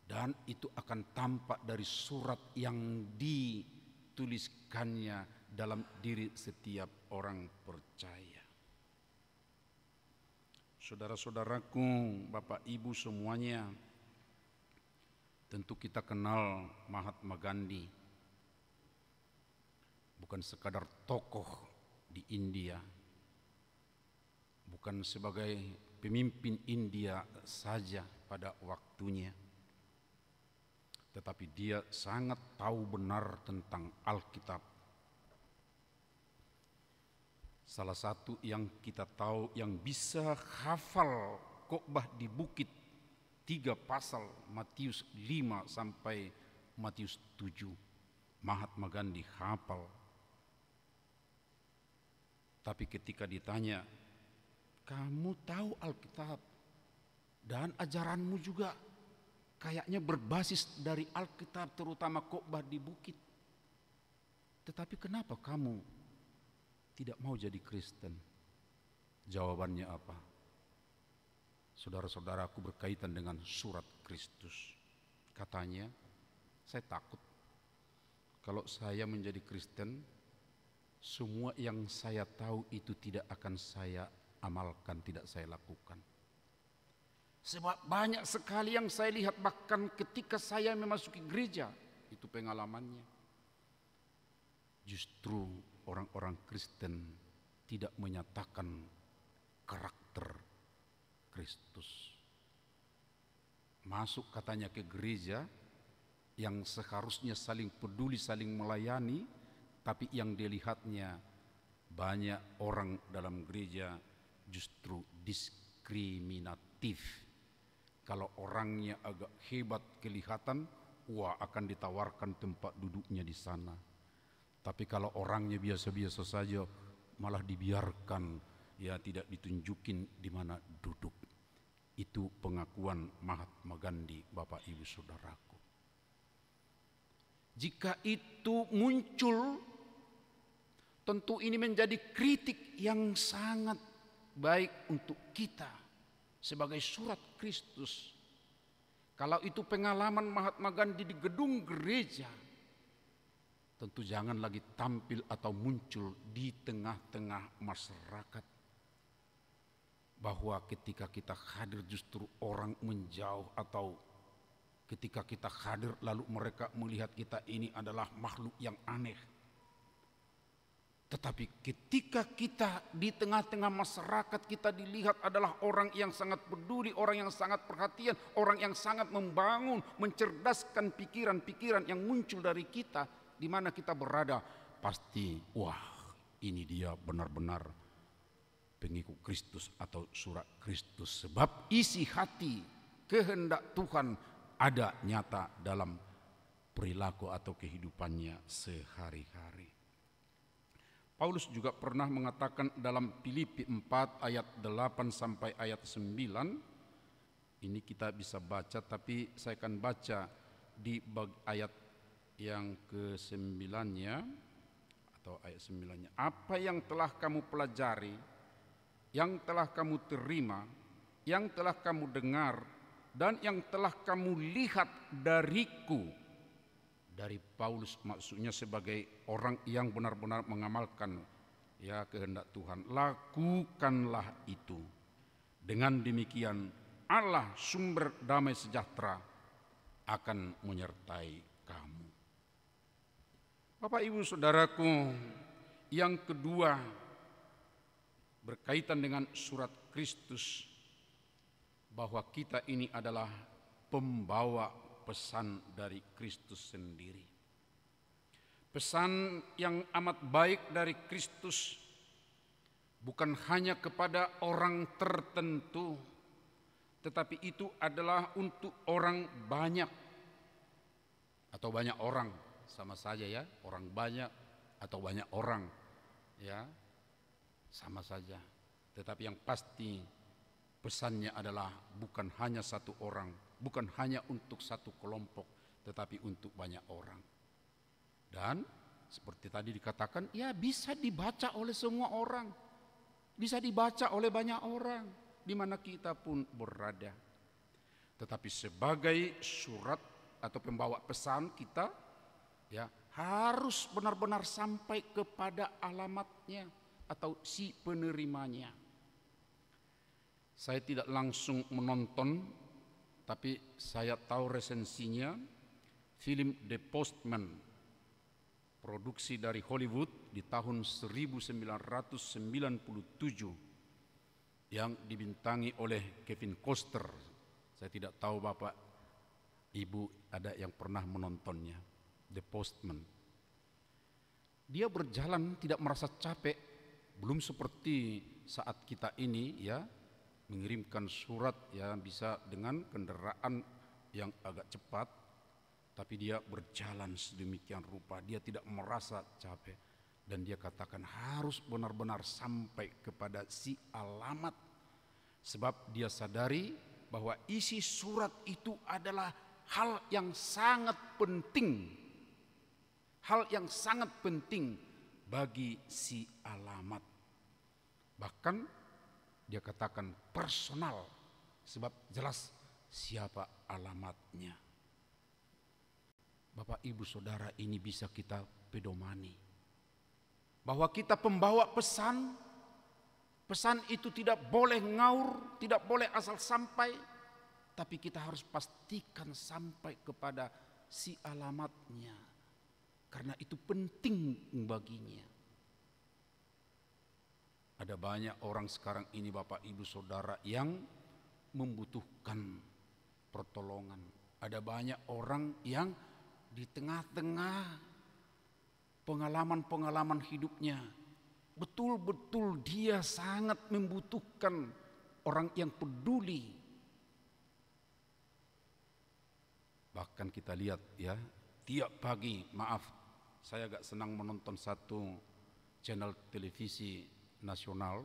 Dan itu akan tampak dari surat yang dituliskannya dalam diri setiap orang percaya. Saudara-saudaraku, Bapak Ibu semuanya, tentu kita kenal Mahatma Gandhi. Bukan sekadar tokoh di India, bukan sebagai pemimpin India saja pada waktunya, tetapi dia sangat tahu benar tentang Alkitab. Salah satu yang kita tahu, yang bisa hafal khotbah di bukit 3 pasal, Matius 5 sampai Matius 7, Mahatma Gandhi hafal. Tapi ketika ditanya, kamu tahu Alkitab dan ajaranmu juga kayaknya berbasis dari Alkitab, terutama khotbah di bukit. Tetapi kenapa kamu tidak mau jadi Kristen? Jawabannya apa? Saudara-saudaraku, berkaitan dengan surat Kristus. Katanya, saya takut kalau saya menjadi Kristen, semua yang saya tahu itu tidak akan saya amalkan, tidak saya lakukan. Sebab banyak sekali yang saya lihat, bahkan ketika saya memasuki gereja, itu pengalamannya. Justru orang-orang Kristen tidak menyatakan karakter Kristus. Masuk katanya ke gereja, yang seharusnya saling peduli, saling melayani, tapi yang dilihatnya banyak orang dalam gereja justru diskriminatif. Kalau orangnya agak hebat kelihatan, wah akan ditawarkan tempat duduknya di sana. Tapi kalau orangnya biasa-biasa saja, malah dibiarkan, ya tidak ditunjukin di mana duduk. Itu pengakuan Mahatma Gandhi, Bapak Ibu Saudaraku. Jika itu muncul, tentu ini menjadi kritik yang sangat baik untuk kita sebagai surat Kristus. Kalau itu pengalaman Mahatma Gandhi di gedung gereja, tentu jangan lagi tampil atau muncul di tengah-tengah masyarakat. Bahwa ketika kita hadir justru orang menjauh, atau ketika kita hadir lalu mereka melihat kita ini adalah makhluk yang aneh. Tetapi ketika kita di tengah-tengah masyarakat, kita dilihat adalah orang yang sangat peduli, orang yang sangat perhatian, orang yang sangat membangun, mencerdaskan pikiran-pikiran yang muncul dari kita, di mana kita berada, pasti wah ini dia benar-benar pengikut Kristus atau surat Kristus. Sebab isi hati kehendak Tuhan ada nyata dalam perilaku atau kehidupannya sehari-hari. Paulus juga pernah mengatakan dalam Filipi 4 ayat 8 sampai ayat 9. Ini kita bisa baca, tapi saya akan baca di ayat yang ke-9-nya atau ayat 9-nya. Apa yang telah kamu pelajari, yang telah kamu terima, yang telah kamu dengar, dan yang telah kamu lihat dariku. Dari Paulus, maksudnya sebagai orang yang benar-benar mengamalkan ya kehendak Tuhan. Lakukanlah itu. Dengan demikian Allah sumber damai sejahtera akan menyertai kamu. Bapak Ibu Saudaraku, yang kedua berkaitan dengan surat Kristus, bahwa kita ini adalah pembawa pesan dari Kristus sendiri. Pesan yang amat baik dari Kristus bukan hanya kepada orang tertentu, tetapi itu adalah untuk orang banyak atau banyak orang, sama saja ya, orang banyak atau banyak orang, ya sama saja. Tetapi yang pasti pesannya adalah bukan hanya satu orang, bukan hanya untuk satu kelompok, tetapi untuk banyak orang. Dan seperti tadi dikatakan, ya bisa dibaca oleh semua orang, bisa dibaca oleh banyak orang, di mana kita pun berada. Tetapi sebagai surat atau pembawa pesan kita, ya harus benar-benar sampai kepada alamatnya atau si penerimanya. Saya tidak langsung menonton, tapi saya tahu resensinya film The Postman, produksi dari Hollywood di tahun 1997 yang dibintangi oleh Kevin Costner. Saya tidak tahu Bapak Ibu ada yang pernah menontonnya, The Postman. Dia berjalan tidak merasa capek, belum seperti saat kita ini ya, mengirimkan surat ya bisa dengan kendaraan yang agak cepat, tapi dia berjalan sedemikian rupa, dia tidak merasa capek, dan dia katakan harus benar-benar sampai kepada si alamat, sebab dia sadari bahwa isi surat itu adalah hal yang sangat penting, hal yang sangat penting bagi si alamat. Bahkan dia katakan personal, sebab jelas siapa alamatnya. Bapak Ibu Saudara, ini bisa kita pedomani bahwa kita pembawa pesan. Pesan itu tidak boleh ngaur, tidak boleh asal sampai, tapi kita harus pastikan sampai kepada si alamatnya, karena itu penting baginya. Ada banyak orang sekarang ini Bapak Ibu Saudara yang membutuhkan pertolongan. Ada banyak orang yang di tengah-tengah pengalaman-pengalaman hidupnya, betul-betul dia sangat membutuhkan orang yang peduli. Bahkan kita lihat ya, tiap pagi, maaf, saya agak senang menonton satu channel televisi nasional.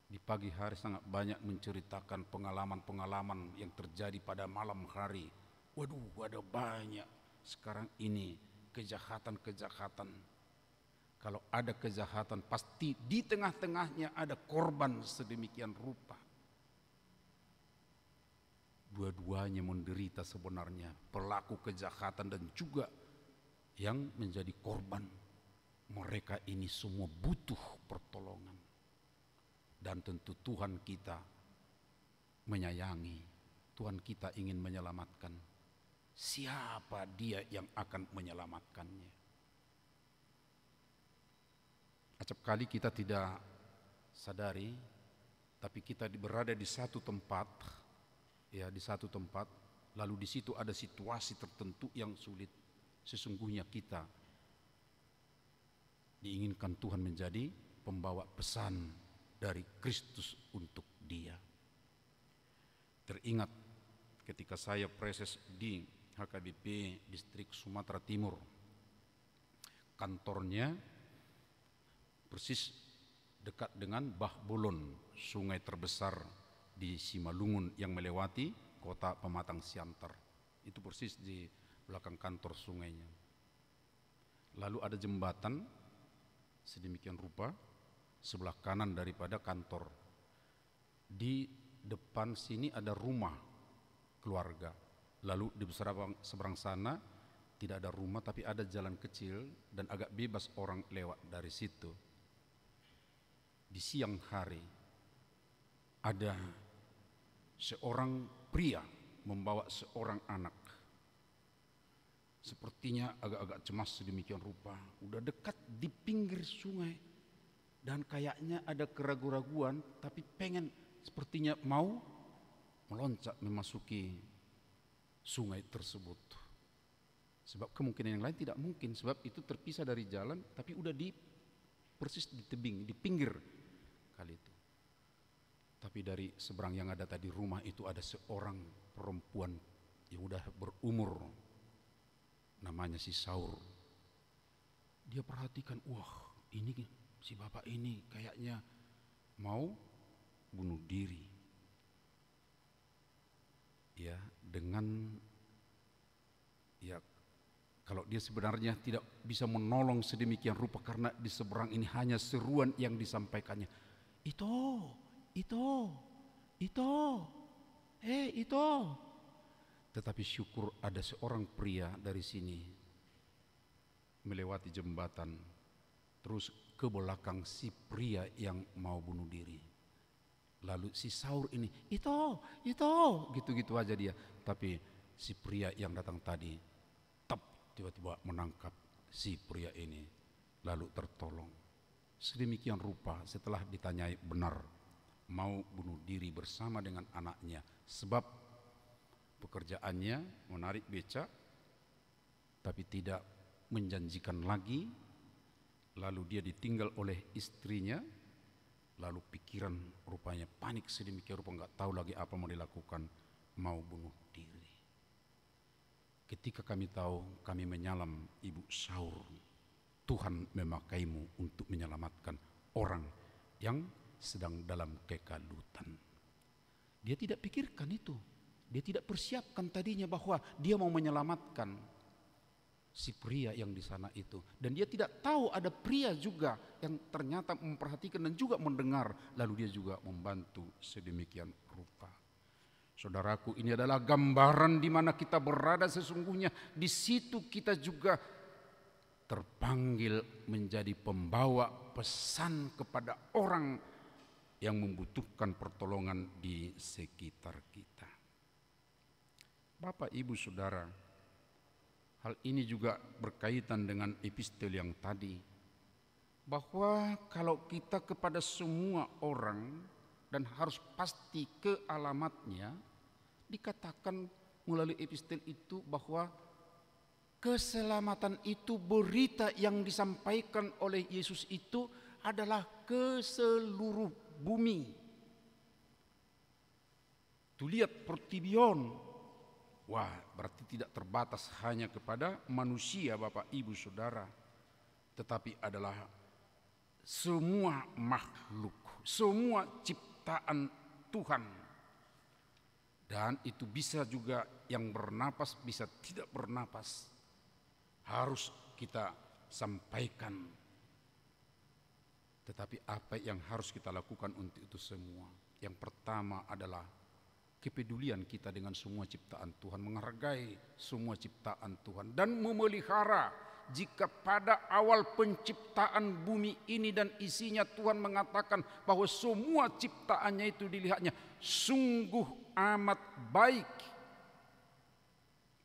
Di pagi hari sangat banyak menceritakan pengalaman-pengalaman yang terjadi pada malam hari. Waduh, ada banyak sekarang ini kejahatan-kejahatan. Kalau ada kejahatan pasti di tengah-tengahnya ada korban sedemikian rupa. Dua-duanya menderita sebenarnya, pelaku kejahatan dan juga yang menjadi korban. Mereka ini semua butuh pertolongan. Dan tentu Tuhan kita menyayangi, Tuhan kita ingin menyelamatkan. Siapa dia yang akan menyelamatkannya? Acap kali kita tidak sadari, tapi kita berada di satu tempat, ya di satu tempat, lalu di situ ada situasi tertentu yang sulit. Sesungguhnya kita diinginkan Tuhan menjadi pembawa pesan dari Kristus untuk dia. Teringat ketika saya preses di HKBP Distrik Sumatera Timur, kantornya persis dekat dengan Bah Bolon, sungai terbesar di Simalungun yang melewati kota Pematang Siantar. Itu persis di belakang kantor sungainya. Lalu ada jembatan sedemikian rupa sebelah kanan daripada kantor. Di depan sini ada rumah keluarga. Lalu di seberang sana tidak ada rumah tapi ada jalan kecil dan agak bebas orang lewat dari situ. Di siang hari ada seorang pria membawa seorang anak. Sepertinya agak-agak cemas sedemikian rupa. Udah dekat di pinggir sungai. Dan kayaknya ada keraguan-raguan, tapi pengen sepertinya mau meloncat memasuki sungai tersebut. Sebab kemungkinan yang lain tidak mungkin, sebab itu terpisah dari jalan, tapi udah di persis di tebing, di pinggir kali itu. Tapi dari seberang yang ada tadi rumah itu ada seorang perempuan yang udah berumur, namanya si Saur. Dia perhatikan, wah ini si bapak ini kayaknya mau bunuh diri. Ya, dengan ya kalau dia sebenarnya tidak bisa menolong sedemikian rupa karena di seberang ini hanya seruan yang disampaikannya. Itu. Tetapi syukur ada seorang pria dari sini melewati jembatan terus ke belakang si pria yang mau bunuh diri. Lalu si Saur ini, itu, gitu-gitu aja dia. Tapi si pria yang datang tadi, tiba-tiba menangkap si pria ini, lalu tertolong. Sedemikian rupa setelah ditanyai benar, mau bunuh diri bersama dengan anaknya. Sebab pekerjaannya menarik becak, tapi tidak menjanjikan lagi. Lalu dia ditinggal oleh istrinya, lalu pikiran rupanya panik sedemikian rupa, nggak tahu lagi apa mau dilakukan, mau bunuh diri. Ketika kami tahu, kami menyalam Ibu Saur, Tuhan memakaimu untuk menyelamatkan orang yang sedang dalam kekalutan. Dia tidak pikirkan itu, dia tidak persiapkan tadinya bahwa dia mau menyelamatkan si pria yang di sana itu, dan dia tidak tahu ada pria juga yang ternyata memperhatikan dan juga mendengar, lalu dia juga membantu sedemikian rupa. Saudaraku, ini adalah gambaran di mana kita berada sesungguhnya. Di situ kita juga terpanggil menjadi pembawa pesan kepada orang yang membutuhkan pertolongan di sekitar kita. Bapak, Ibu, Saudara, hal ini juga berkaitan dengan epistel yang tadi, bahwa kalau kita kepada semua orang dan harus pasti ke alamatnya, dikatakan melalui epistel itu bahwa keselamatan itu, berita yang disampaikan oleh Yesus itu adalah ke seluruh bumi. Tuh lihat Portibion. Wah, berarti tidak terbatas hanya kepada manusia Bapak Ibu Saudara, tetapi adalah semua makhluk, semua ciptaan Tuhan. Dan itu bisa juga yang bernapas, bisa tidak bernapas. Harus kita sampaikan. Tetapi apa yang harus kita lakukan untuk itu semua? Yang pertama adalah kepedulian kita dengan semua ciptaan Tuhan, menghargai semua ciptaan Tuhan dan memelihara. Jika pada awal penciptaan bumi ini dan isinya Tuhan mengatakan bahwa semua ciptaannya itu dilihatnya sungguh amat baik.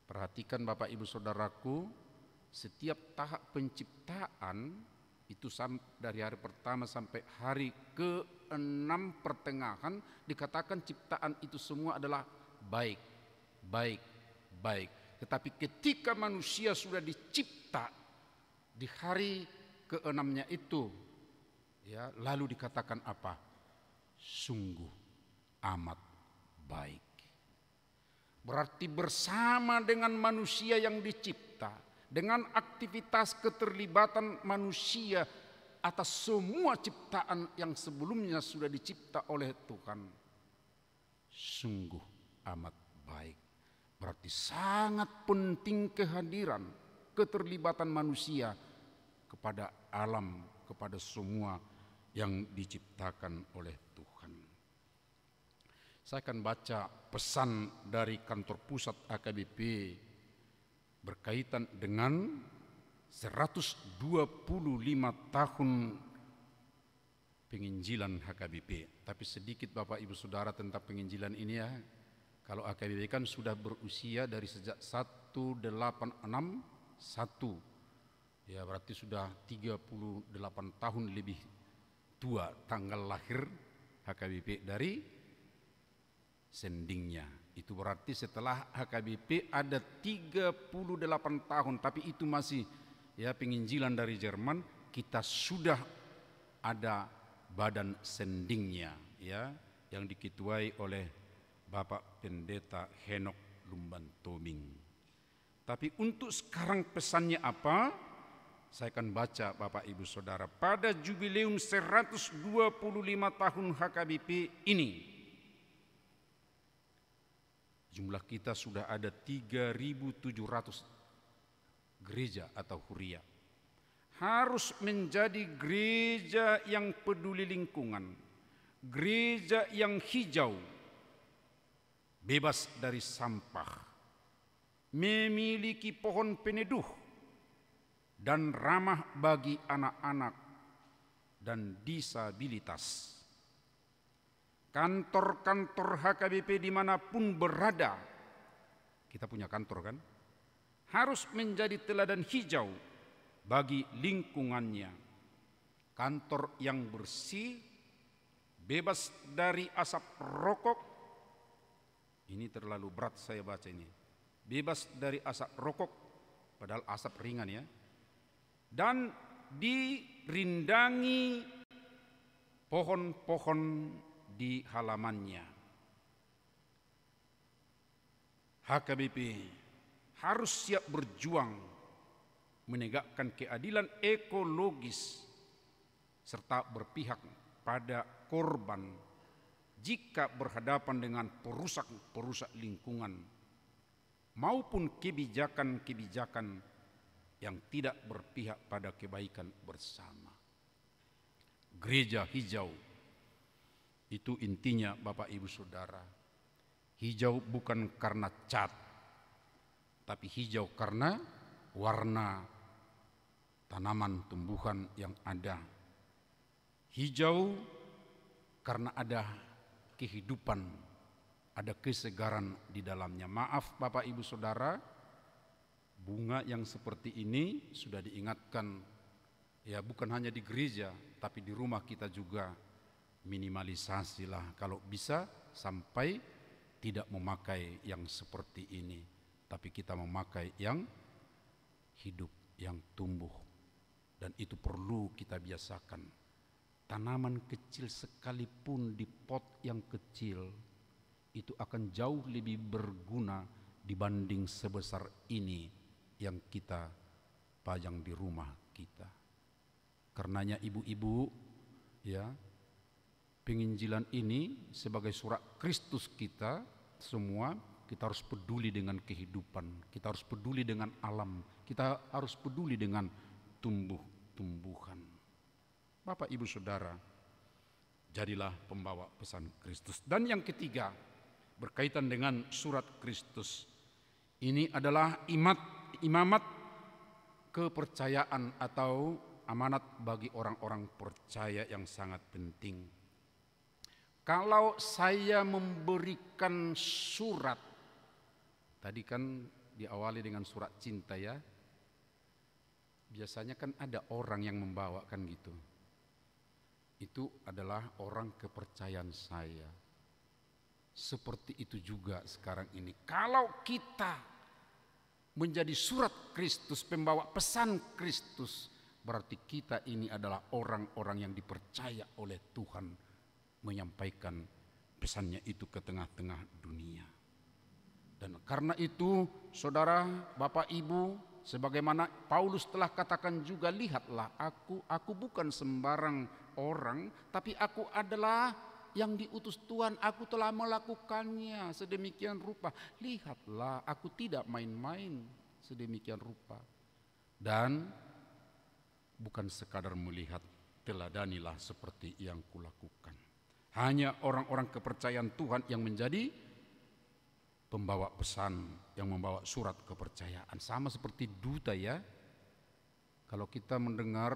Perhatikan Bapak Ibu Saudaraku, setiap tahap penciptaan itu dari hari pertama sampai hari ke-6 pertengahan dikatakan ciptaan itu semua adalah baik, baik, baik. Tetapi ketika manusia sudah dicipta di hari ke-6-nya itu, ya, lalu dikatakan apa? Sungguh amat baik. Berarti bersama dengan manusia yang dicipta, dengan aktivitas keterlibatan manusia atas semua ciptaan yang sebelumnya sudah dicipta oleh Tuhan, sungguh amat baik. Berarti sangat penting kehadiran, keterlibatan manusia kepada alam, kepada semua yang diciptakan oleh Tuhan. Saya akan baca pesan dari kantor pusat HKBP berkaitan dengan 125 tahun penginjilan HKBP. Tapi sedikit Bapak Ibu Saudara tentang penginjilan ini ya. Kalau HKBP kan sudah berusia dari sejak 1861. Ya, berarti sudah 38 tahun lebih tua tanggal lahir HKBP dari sendingnya. Itu berarti setelah HKBP ada 38 tahun, tapi itu masih ya penginjilan dari Jerman, kita sudah ada badan sendingnya ya yang diketuai oleh Bapak Pendeta Henok Lumbantoming. Tapi untuk sekarang pesannya apa? Saya akan baca Bapak Ibu Saudara. Pada jubileum 125 tahun HKBP ini, jumlah kita sudah ada 3.700 gereja atau huria. Harus menjadi gereja yang peduli lingkungan, gereja yang hijau, bebas dari sampah, memiliki pohon peneduh, dan ramah bagi anak-anak dan disabilitas. Kantor-kantor HKBP dimanapun berada, kita punya kantor kan, harus menjadi teladan hijau bagi lingkungannya. Kantor yang bersih, bebas dari asap rokok. Ini terlalu berat saya baca ini. Bebas dari asap rokok, padahal asap ringan ya. Dan dirindangi pohon-pohon di halamannya. HKBP harus siap berjuang menegakkan keadilan ekologis serta berpihak pada korban jika berhadapan dengan perusak lingkungan maupun kebijakan-kebijakan yang tidak berpihak pada kebaikan bersama. Gereja hijau, itu intinya Bapak Ibu Saudara. Hijau bukan karena cat, tapi hijau karena warna tanaman tumbuhan yang ada. Hijau karena ada kehidupan, ada kesegaran di dalamnya. Maaf Bapak Ibu Saudara, bunga yang seperti ini sudah diingatkan ya, bukan hanya di gereja tapi di rumah kita juga. Minimalisasilah kalau bisa sampai tidak memakai yang seperti ini, tapi kita memakai yang hidup yang tumbuh, dan itu perlu kita biasakan. Tanaman kecil sekalipun di pot yang kecil itu akan jauh lebih berguna dibanding sebesar ini yang kita pajang di rumah kita. Karenanya ibu-ibu, ya, penginjilan ini sebagai surat Kristus kita semua, kita harus peduli dengan kehidupan, kita harus peduli dengan alam, kita harus peduli dengan tumbuh-tumbuhan. Bapak Ibu Saudara, jadilah pembawa pesan Kristus. Dan yang ketiga, berkaitan dengan surat Kristus, ini adalah imamat kepercayaan atau amanat bagi orang-orang percaya yang sangat penting. Kalau saya memberikan surat, tadi kan diawali dengan surat cinta ya, biasanya kan ada orang yang membawakan gitu. Itu adalah orang kepercayaan saya. Seperti itu juga sekarang ini. Kalau kita menjadi surat Kristus, pembawa pesan Kristus, berarti kita ini adalah orang-orang yang dipercaya oleh Tuhan menyampaikan pesannya itu ke tengah-tengah dunia. Dan karena itu, saudara, Bapak, Ibu, sebagaimana Paulus telah katakan juga, lihatlah aku bukan sembarang orang, tapi aku adalah yang diutus Tuhan, aku telah melakukannya sedemikian rupa. Lihatlah, aku tidak main-main sedemikian rupa. Dan bukan sekadar melihat, teladanilah seperti yang kulakukan. Hanya orang-orang kepercayaan Tuhan yang menjadi pembawa pesan, yang membawa surat kepercayaan. Sama seperti duta ya. Kalau kita mendengar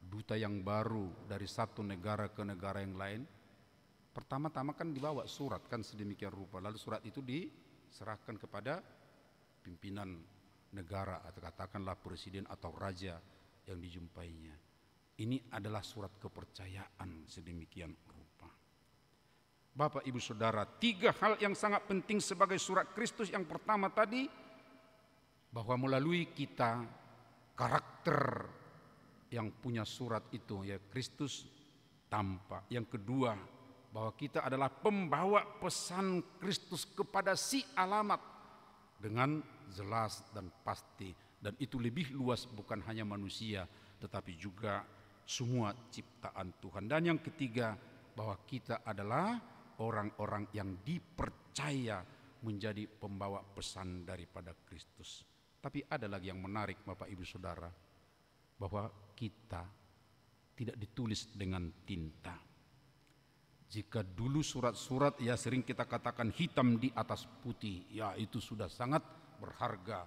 duta yang baru dari satu negara ke negara yang lain, pertama-tama kan dibawa surat kan sedemikian rupa. Lalu surat itu diserahkan kepada pimpinan negara atau katakanlah presiden atau raja yang dijumpainya. Ini adalah surat kepercayaan sedemikian rupa. Bapak, Ibu, Saudara, 3 hal yang sangat penting sebagai surat Kristus. Yang pertama tadi, bahwa melalui kita karakter yang punya surat itu, ya, Kristus tampak. Yang kedua, bahwa kita adalah pembawa pesan Kristus kepada si alamat dengan jelas dan pasti. Dan itu lebih luas, bukan hanya manusia tetapi juga semua ciptaan Tuhan. Dan yang ketiga, bahwa kita adalah orang-orang yang dipercaya menjadi pembawa pesan daripada Kristus. Tapi ada lagi yang menarik, Bapak, Ibu, Saudara, bahwa kita tidak ditulis dengan tinta. Jika dulu surat-surat ya sering kita katakan hitam di atas putih, ya itu sudah sangat berharga.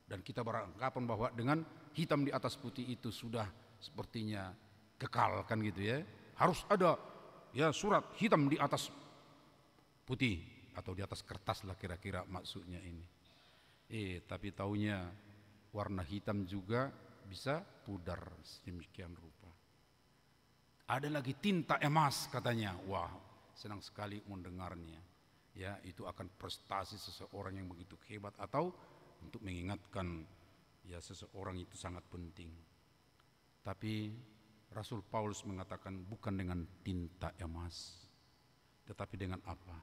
Dan kita beranggapan bahwa dengan hitam di atas putih itu sudah sepertinya kekal kan gitu ya. Harus ada ya surat hitam di atas putih atau di atas kertas lah kira-kira maksudnya ini. Tapi taunya warna hitam juga bisa pudar sedemikian rupa. Ada lagi tinta emas katanya. Wah, senang sekali mendengarnya. Ya, itu akan prestasi seseorang yang begitu hebat atau untuk mengingatkan ya seseorang itu sangat penting. Tapi Rasul Paulus mengatakan bukan dengan tinta emas, tetapi dengan apa?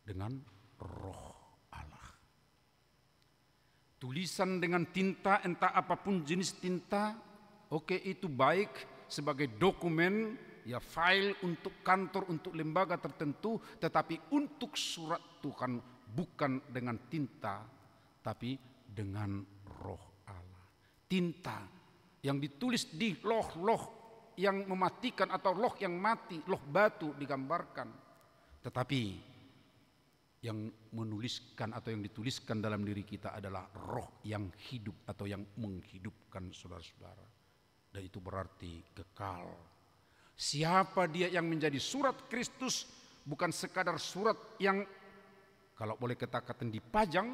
Dengan Roh Allah. Tulisan dengan tinta, entah apapun jenis tinta, oke, itu baik sebagai dokumen, ya file untuk kantor, untuk lembaga tertentu, tetapi untuk surat Tuhan bukan dengan tinta, tapi dengan Roh Allah. Tinta yang ditulis di loh-loh yang mematikan atau loh yang mati, loh batu digambarkan. Tetapi yang menuliskan atau yang dituliskan dalam diri kita adalah roh yang hidup atau yang menghidupkan saudara-saudara. Dan itu berarti kekal. Siapa dia yang menjadi surat Kristus, bukan sekadar surat yang kalau boleh kita katakan dipajang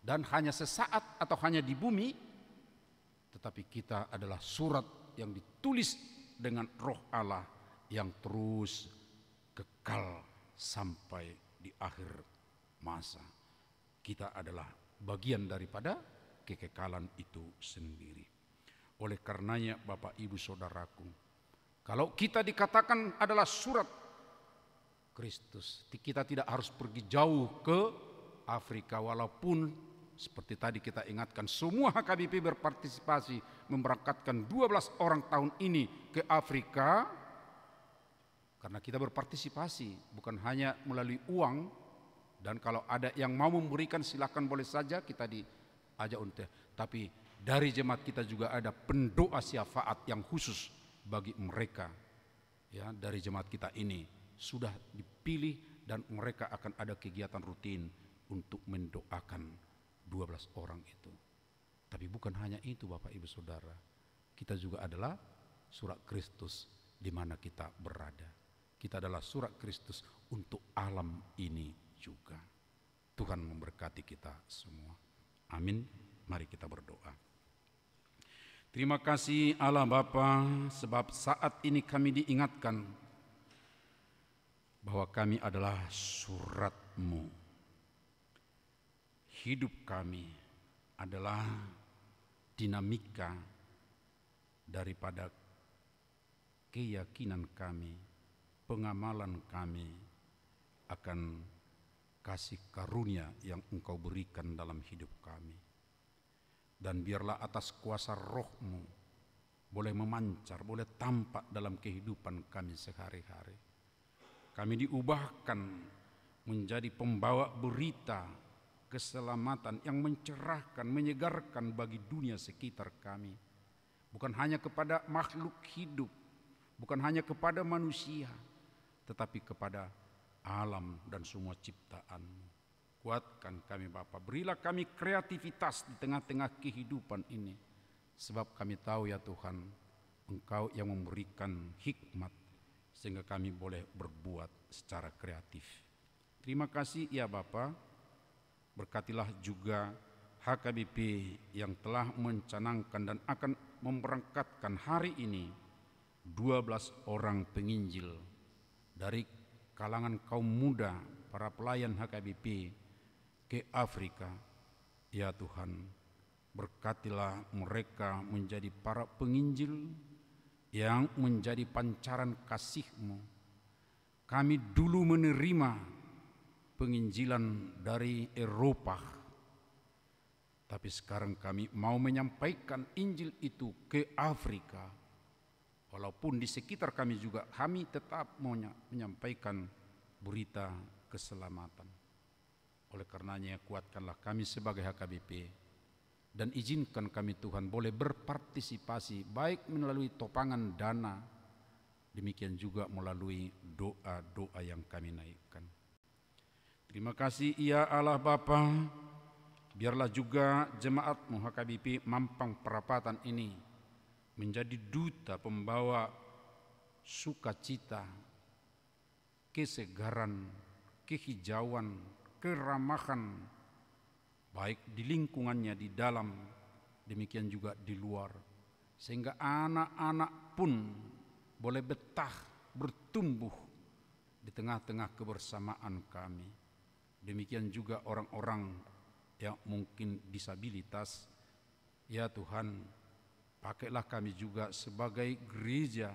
dan hanya sesaat atau hanya di bumi, tetapi kita adalah surat yang ditulis dengan Roh Allah yang terus kekal sampai di akhir masa. Kita adalah bagian daripada kekekalan itu sendiri. Oleh karenanya Bapak Ibu Saudaraku, kalau kita dikatakan adalah surat Kristus, kita tidak harus pergi jauh ke Afrika, walaupun seperti tadi kita ingatkan semua HKBP berpartisipasi memberangkatkan 12 orang tahun ini ke Afrika, karena kita berpartisipasi bukan hanya melalui uang, dan kalau ada yang mau memberikan silakan boleh saja kita diajak untuk, tapi dari jemaat kita juga ada pendoa syafaat yang khusus bagi mereka. Ya, dari jemaat kita ini sudah dipilih dan mereka akan ada kegiatan rutin untuk mendoakan 12 orang itu. Tapi bukan hanya itu Bapak Ibu Saudara, kita juga adalah surat Kristus di mana kita berada. Kita adalah surat Kristus untuk alam ini juga. Tuhan memberkati kita semua. Amin. Mari kita berdoa. Terima kasih Allah Bapa, sebab saat ini kami diingatkan bahwa kami adalah surat-Mu. Hidup kami adalah dinamika daripada keyakinan kami, pengamalan kami akan kasih karunia yang Engkau berikan dalam hidup kami. Dan biarlah atas kuasa Roh-Mu boleh memancar, boleh tampak dalam kehidupan kami sehari-hari. Kami diubahkan menjadi pembawa berita keselamatan yang mencerahkan, menyegarkan bagi dunia sekitar kami. Bukan hanya kepada makhluk hidup, bukan hanya kepada manusia, tetapi kepada alam dan semua ciptaan-Mu. Kuatkan kami Bapa, berilah kami kreativitas di tengah-tengah kehidupan ini. Sebab kami tahu ya Tuhan, Engkau yang memberikan hikmat sehingga kami boleh berbuat secara kreatif. Terima kasih ya Bapa, berkatilah juga HKBP yang telah mencanangkan dan akan memberangkatkan hari ini 12 orang penginjil dari kalangan kaum muda, para pelayan HKBP ke Afrika. Ya Tuhan, berkatilah mereka menjadi para penginjil yang menjadi pancaran kasih-Mu. Kami dulu menerima penginjilan dari Eropa, tapi sekarang kami mau menyampaikan Injil itu ke Afrika. Walaupun di sekitar kami juga kami tetap mau menyampaikan berita keselamatan. Oleh karenanya kuatkanlah kami sebagai HKBP dan izinkan kami Tuhan boleh berpartisipasi baik melalui topangan dana, demikian juga melalui doa-doa yang kami naikkan. Terima kasih ya Allah Bapa, biarlah juga jemaat-Mu HKBP Mampang Perapatan ini menjadi duta pembawa sukacita, kesegaran, kehijauan, keramahan, baik di lingkungannya di dalam, demikian juga di luar, sehingga anak-anak pun boleh betah bertumbuh di tengah-tengah kebersamaan kami. Demikian juga orang-orang yang mungkin disabilitas. Ya Tuhan, pakailah kami juga sebagai gereja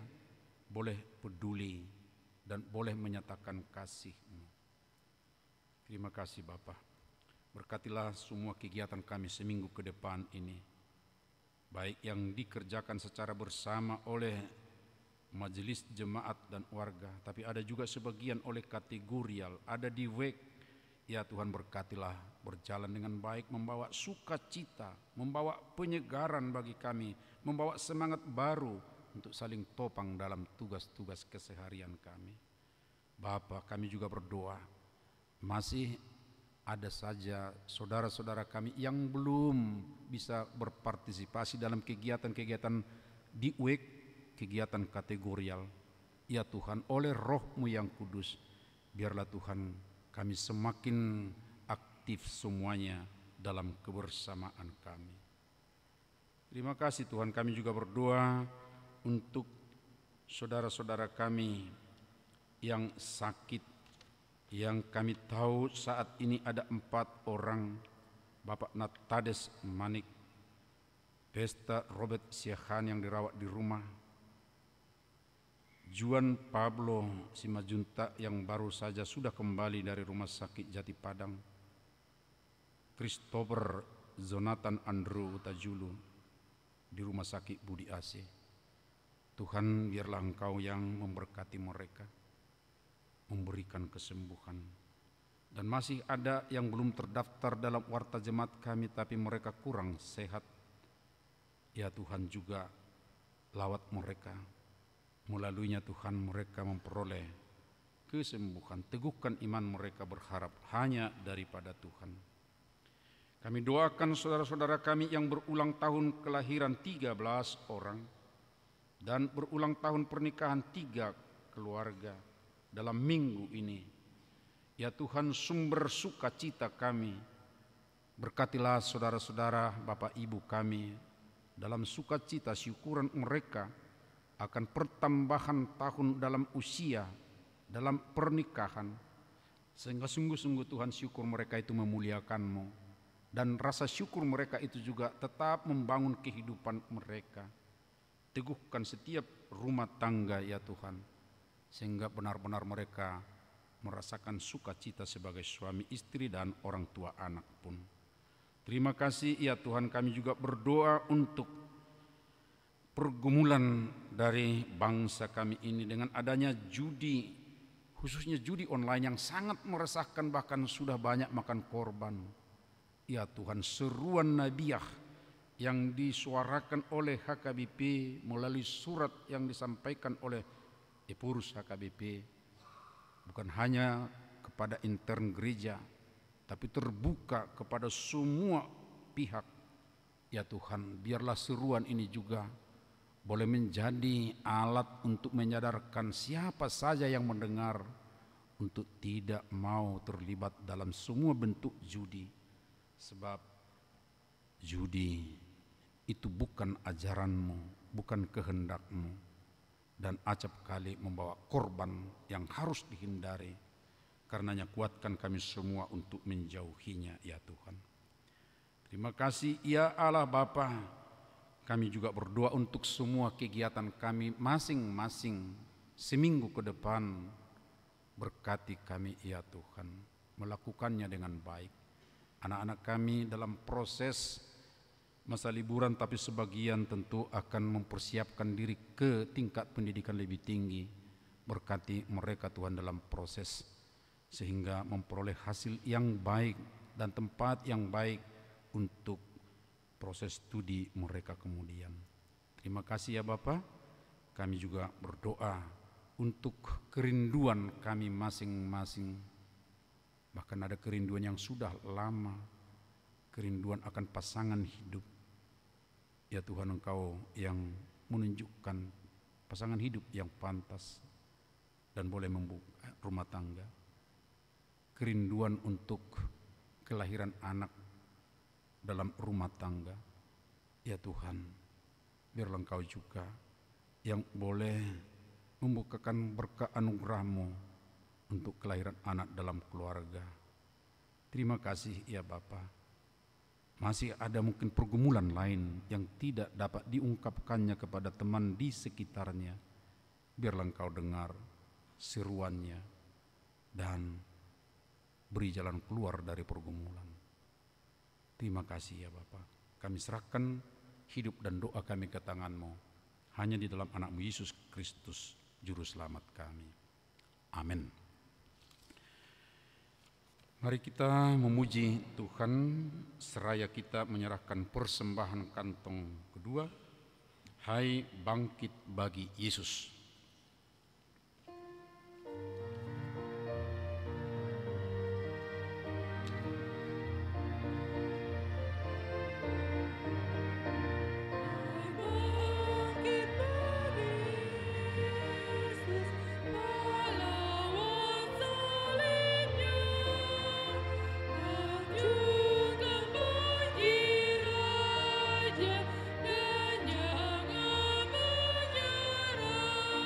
boleh peduli dan boleh menyatakan kasih-Mu. Terima kasih Bapa. Berkatilah semua kegiatan kami seminggu ke depan ini, baik yang dikerjakan secara bersama oleh majelis jemaat dan warga, tapi ada juga sebagian oleh kategorial, ada di WEK. Ya Tuhan, berkatilah berjalan dengan baik, membawa sukacita, membawa penyegaran bagi kami, membawa semangat baru untuk saling topang dalam tugas-tugas keseharian kami. Bapa, kami juga berdoa, masih ada saja saudara-saudara kami yang belum bisa berpartisipasi dalam kegiatan-kegiatan di WEK, kegiatan kategorial. Ya Tuhan, oleh Roh-Mu yang kudus, biarlah Tuhan kami semakin aktif semuanya dalam kebersamaan kami. Terima kasih Tuhan, kami juga berdoa untuk saudara-saudara kami yang sakit, yang kami tahu saat ini ada 4 orang. Bapak Natades Manik Pesta Robert Siahan yang dirawat di rumah, Juan Pablo Simajunta yang baru saja sudah kembali dari rumah sakit Jati Padang, Christopher Jonathan Andrew Utajulu di rumah sakit Budi Aceh. Tuhan, biarlah Engkau yang memberkati mereka, memberikan kesembuhan. Dan masih ada yang belum terdaftar dalam warta jemaat kami tapi mereka kurang sehat. Ya Tuhan, juga lawat mereka. Melaluinya Tuhan mereka memperoleh kesembuhan. Teguhkan iman mereka berharap hanya daripada Tuhan. Kami doakan saudara-saudara kami yang berulang tahun kelahiran 13 orang dan berulang tahun pernikahan 3 keluarga dalam minggu ini. Ya Tuhan, sumber sukacita kami, berkatilah saudara-saudara Bapak Ibu kami dalam sukacita syukuran mereka akan pertambahan tahun dalam usia, dalam pernikahan, sehingga sungguh-sungguh Tuhan syukur mereka itu memuliakan-Mu, dan rasa syukur mereka itu juga tetap membangun kehidupan mereka. Teguhkan setiap rumah tangga ya Tuhan, sehingga benar-benar mereka merasakan sukacita sebagai suami istri dan orang tua anak pun. Terima kasih ya Tuhan, kami juga berdoa untuk pergumulan dari bangsa kami ini dengan adanya judi, khususnya judi online yang sangat meresahkan, bahkan sudah banyak makan korban. Ya Tuhan, seruan Nabiah yang disuarakan oleh HKBP melalui surat yang disampaikan oleh Epurus HKBP bukan hanya kepada intern gereja, tapi terbuka kepada semua pihak. Ya Tuhan, biarlah seruan ini juga boleh menjadi alat untuk menyadarkan siapa saja yang mendengar untuk tidak mau terlibat dalam semua bentuk judi. Sebab judi itu bukan ajaran-Mu, bukan kehendak-Mu, dan acap kali membawa korban yang harus dihindari. Karenanya kuatkan kami semua untuk menjauhinya ya Tuhan. Terima kasih ya Allah Bapa. Kami juga berdoa untuk semua kegiatan kami masing-masing seminggu ke depan. Berkati kami ya Tuhan, melakukannya dengan baik. Anak-anak kami dalam proses masa liburan, tapi sebagian tentu akan mempersiapkan diri ke tingkat pendidikan lebih tinggi. Berkati mereka Tuhan dalam proses, sehingga memperoleh hasil yang baik dan tempat yang baik untuk proses studi mereka kemudian. Terima kasih ya Bapa. Kami juga berdoa untuk kerinduan kami masing-masing. Bahkan ada kerinduan yang sudah lama, kerinduan akan pasangan hidup. Ya Tuhan, Engkau yang menunjukkan pasangan hidup yang pantas dan boleh membuka rumah tangga. Kerinduan untuk kelahiran anak dalam rumah tangga. Ya Tuhan, biarlah Engkau juga yang boleh membukakan berkah anugerah-Mu untuk kelahiran anak dalam keluarga. Terima kasih ya Bapa. Masih ada mungkin pergumulan lain yang tidak dapat diungkapkannya kepada teman di sekitarnya. Biarlah Engkau dengar seruannya dan beri jalan keluar dari pergumulan. Terima kasih ya Bapa. Kami serahkan hidup dan doa kami ke tangan-Mu, hanya di dalam anak-Mu Yesus Kristus, Juru Selamat kami. Amin. Mari kita memuji Tuhan seraya kita menyerahkan persembahan kantong kedua. Hai bangkit bagi Yesus. Raja dan jangan menyerah.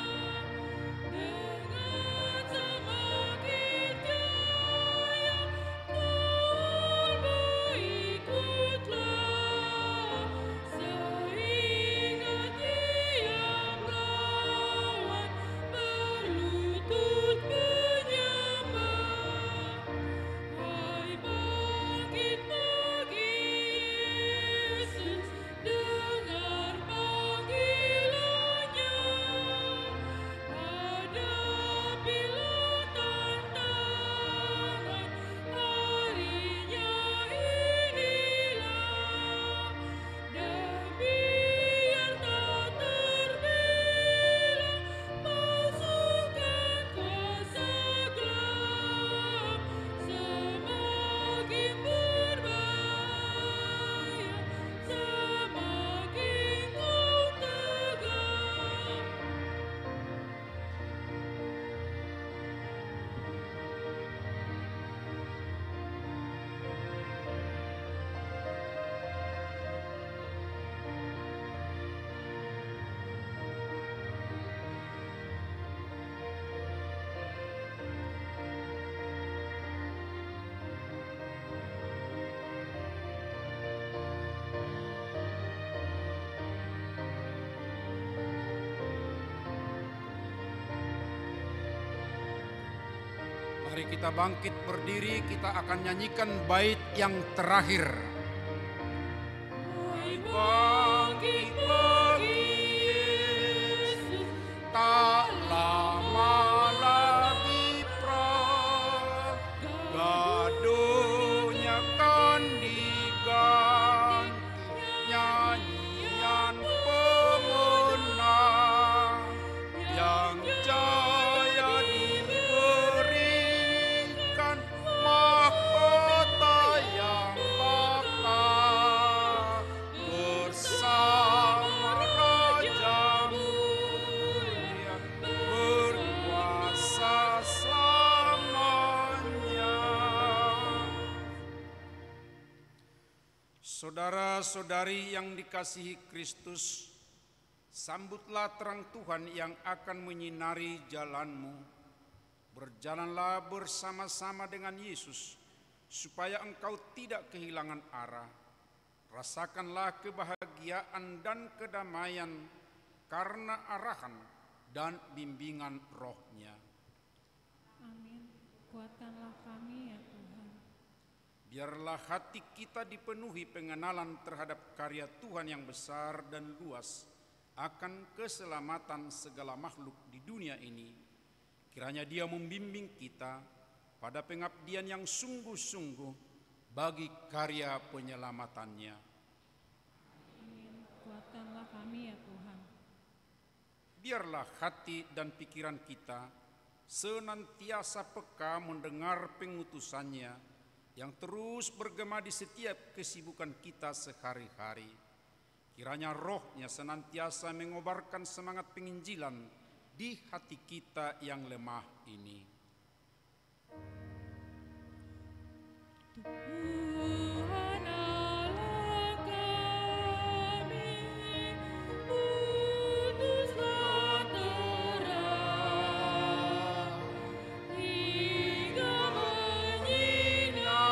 Mari kita bangkit berdiri, kita akan nyanyikan bait yang terakhir. Bangkit bagi Yesus, tak lama lagi gaduhnya kan diganti nyanyian pemenang, yang jaya diberikan mahkota yang bakal bersama Raja mulia berkuasa selamanya. Saudara-saudari yang dikasihi Kristus, sambutlah terang Tuhan yang akan menyinari jalanmu. Berjalanlah bersama-sama dengan Yesus, supaya engkau tidak kehilangan arah. Rasakanlah kebahagiaan dan kedamaian karena arahan dan bimbingan Roh-Nya. Amin. Kuatkanlah kami ya Tuhan. Biarlah hati kita dipenuhi pengenalan terhadap karya Tuhan yang besar dan luas akan keselamatan segala makhluk di dunia ini. Kiranya Dia membimbing kita pada pengabdian yang sungguh-sungguh bagi karya penyelamatannya. Amin. Kuatkanlah kami ya Tuhan. Biarlah hati dan pikiran kita senantiasa peka mendengar pengutusannya yang terus bergema di setiap kesibukan kita sehari-hari. Kiranya Roh-Nya senantiasa mengobarkan semangat penginjilan di hati kita yang lemah ini. Tuhan Allah kami, putuslah terang hingga menyinari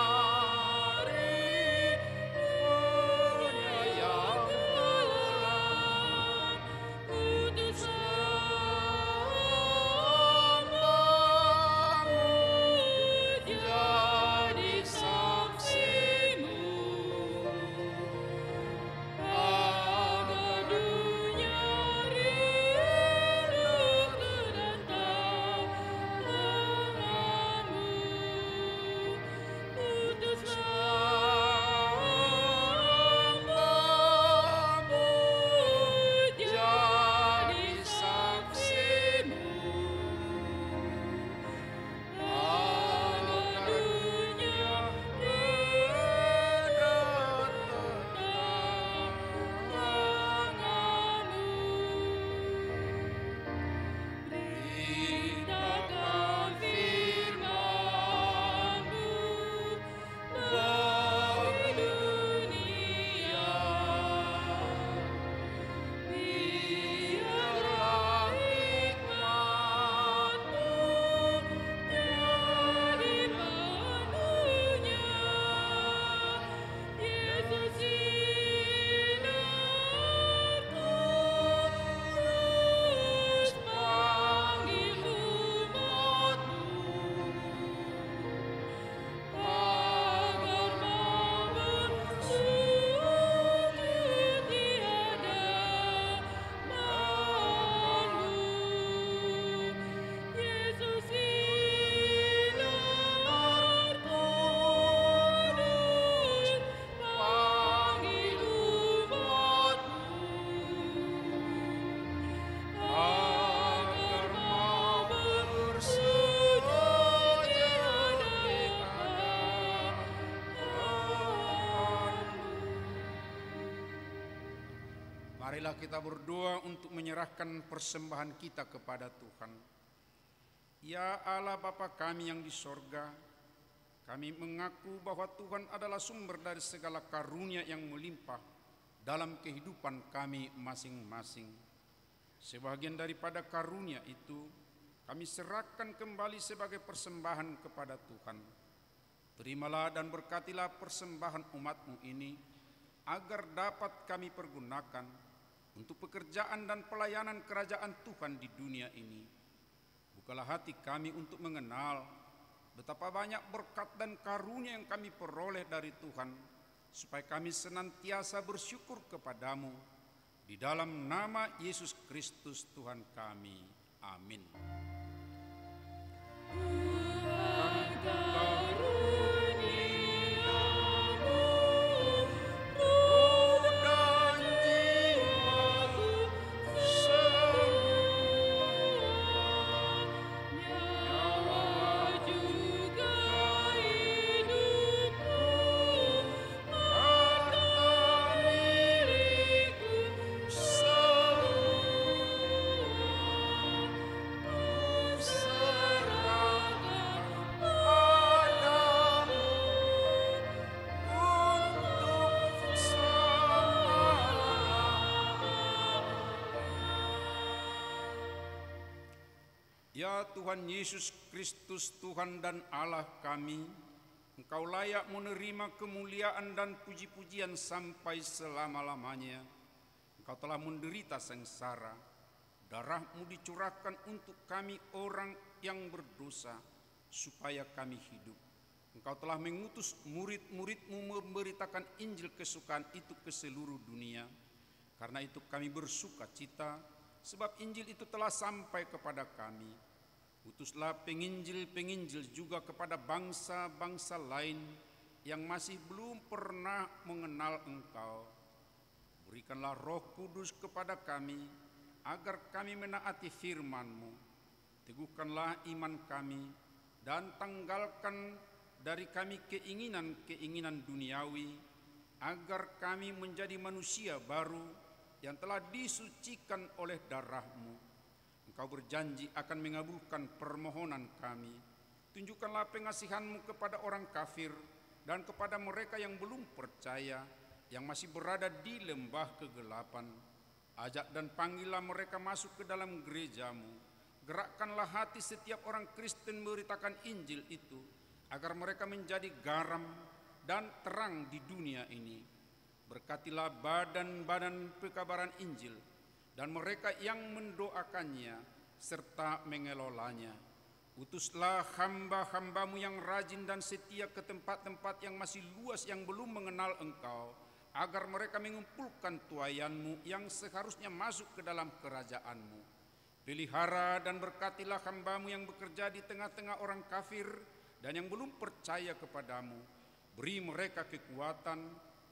dunia yang gelap. Putuslah hambamu jadi saksimu, agar dunia rindu kedatanganmu. Putuslah hambamu jadi saksimu, agar dunia beritakan firman-Mu bagi dunia. Biarlah hikmat-Mu jadi penuhnya. Yesus sinar terus panggil umat-Mu, agar mau bersungguh di hadapan-Mu. Yesus sinar terus panggil umat-Mu, agar mau bersujud di hadapan-Mu. Marilah kita berdoa untuk menyerahkan persembahan kita kepada Tuhan. Ya Allah Bapa kami yang di sorga, kami mengaku bahwa Tuhan adalah sumber dari segala karunia yang melimpah dalam kehidupan kami masing-masing. Sebagian daripada karunia itu kami serahkan kembali sebagai persembahan kepada Tuhan. Terimalah dan berkatilah persembahan umat-Mu ini, agar dapat kami pergunakan untuk pekerjaan dan pelayanan kerajaan Tuhan di dunia ini. Bukalah hati kami untuk mengenal Betapa banyak berkat dan karunia yang kami peroleh dari Tuhan, supaya kami senantiasa bersyukur kepadamu. Di dalam nama Yesus Kristus Tuhan kami. Amin. Ya Tuhan Yesus Kristus, Tuhan dan Allah kami, Engkau layak menerima kemuliaan dan puji-pujian sampai selama-lamanya. Engkau telah menderita sengsara, darah-Mu dicurahkan untuk kami orang yang berdosa, supaya kami hidup. Engkau telah mengutus murid-murid-Mu memberitakan Injil kesukaan itu ke seluruh dunia. Karena itu kami bersuka cita, sebab Injil itu telah sampai kepada kami. Utuslah penginjil-penginjil juga kepada bangsa-bangsa lain yang masih belum pernah mengenal Engkau. Berikanlah Roh Kudus kepada kami, agar kami menaati firman-Mu. Teguhkanlah iman kami, dan tanggalkan dari kami keinginan-keinginan duniawi, agar kami menjadi manusia baru yang telah disucikan oleh darah-Mu. Engkau berjanji akan mengabulkan permohonan kami. Tunjukkanlah pengasihan-Mu kepada orang kafir dan kepada mereka yang belum percaya, yang masih berada di lembah kegelapan. Ajak dan panggillah mereka masuk ke dalam gereja-Mu. Gerakkanlah hati setiap orang Kristen memberitakan Injil itu, agar mereka menjadi garam dan terang di dunia ini. Berkatilah badan-badan pekabaran Injil dan mereka yang mendoakannya serta mengelolanya. Utuslah hamba-hamba-Mu yang rajin dan setia ke tempat-tempat yang masih luas yang belum mengenal Engkau, agar mereka mengumpulkan tuaian-Mu yang seharusnya masuk ke dalam kerajaan-Mu. Pelihara dan berkatilah hamba-Mu yang bekerja di tengah-tengah orang kafir dan yang belum percaya kepadamu. Beri mereka kekuatan,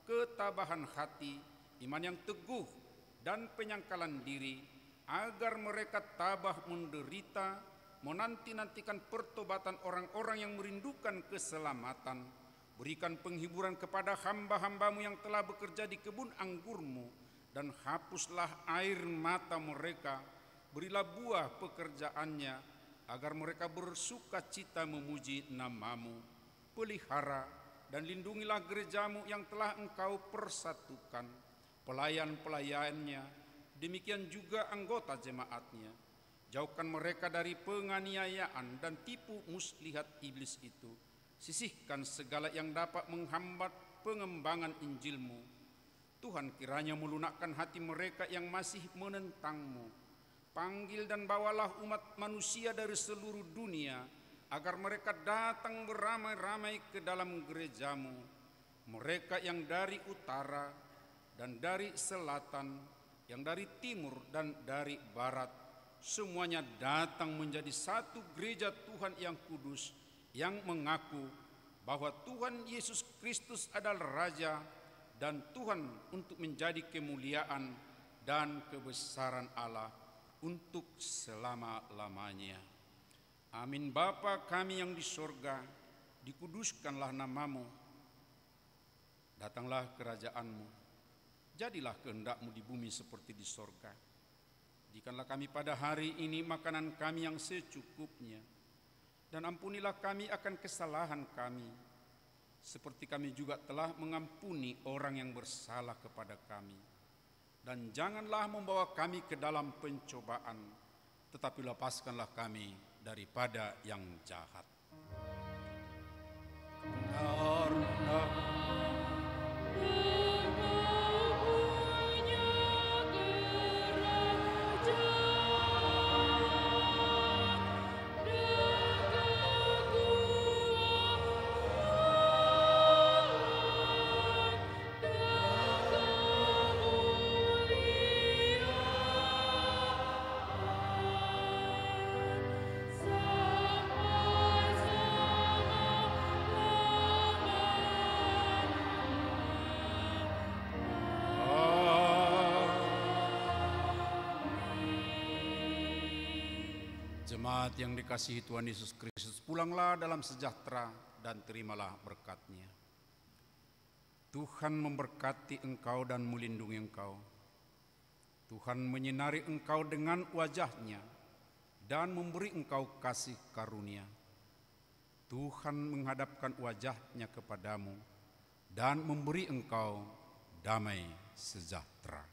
ketabahan hati, iman yang teguh, dan penyangkalan diri, agar mereka tabah menderita, menanti-nantikan pertobatan orang-orang yang merindukan keselamatan. Berikan penghiburan kepada hamba-hamba-Mu yang telah bekerja di kebun anggur-Mu, dan hapuslah air mata mereka. Berilah buah pekerjaannya, agar mereka bersuka cita memuji nama-Mu. Pelihara dan lindungilah gereja-Mu yang telah Engkau persatukan, pelayan-pelayannya, demikian juga anggota jemaatnya. Jauhkan mereka dari penganiayaan dan tipu muslihat iblis itu. Sisihkan segala yang dapat menghambat pengembangan Injil-Mu. Tuhan, kiranya melunakkan hati mereka yang masih menentang-Mu. Panggil dan bawalah umat manusia dari seluruh dunia, agar mereka datang beramai-ramai ke dalam gereja-Mu. Mereka yang dari utara dan dari selatan, yang dari timur dan dari barat, semuanya datang menjadi satu gereja Tuhan yang kudus, yang mengaku bahwa Tuhan Yesus Kristus adalah Raja dan Tuhan, untuk menjadi kemuliaan dan kebesaran Allah untuk selama-lamanya. Amin. Bapa kami yang di sorga, dikuduskanlah nama-Mu. Datanglah kerajaan-Mu. Jadilah kehendak-Mu di bumi seperti di sorga. Berikanlah kami pada hari ini makanan kami yang secukupnya, dan ampunilah kami akan kesalahan kami, seperti kami juga telah mengampuni orang yang bersalah kepada kami. Dan janganlah membawa kami ke dalam pencobaan, tetapi lepaskanlah kami daripada yang jahat. Karena Jemaat yang dikasihi Tuhan Yesus Kristus, pulanglah dalam sejahtera dan terimalah berkat-Nya. Tuhan memberkati engkau dan melindungi engkau. Tuhan menyinari engkau dengan wajah-Nya dan memberi engkau kasih karunia. Tuhan menghadapkan wajah-Nya kepadamu dan memberi engkau damai sejahtera.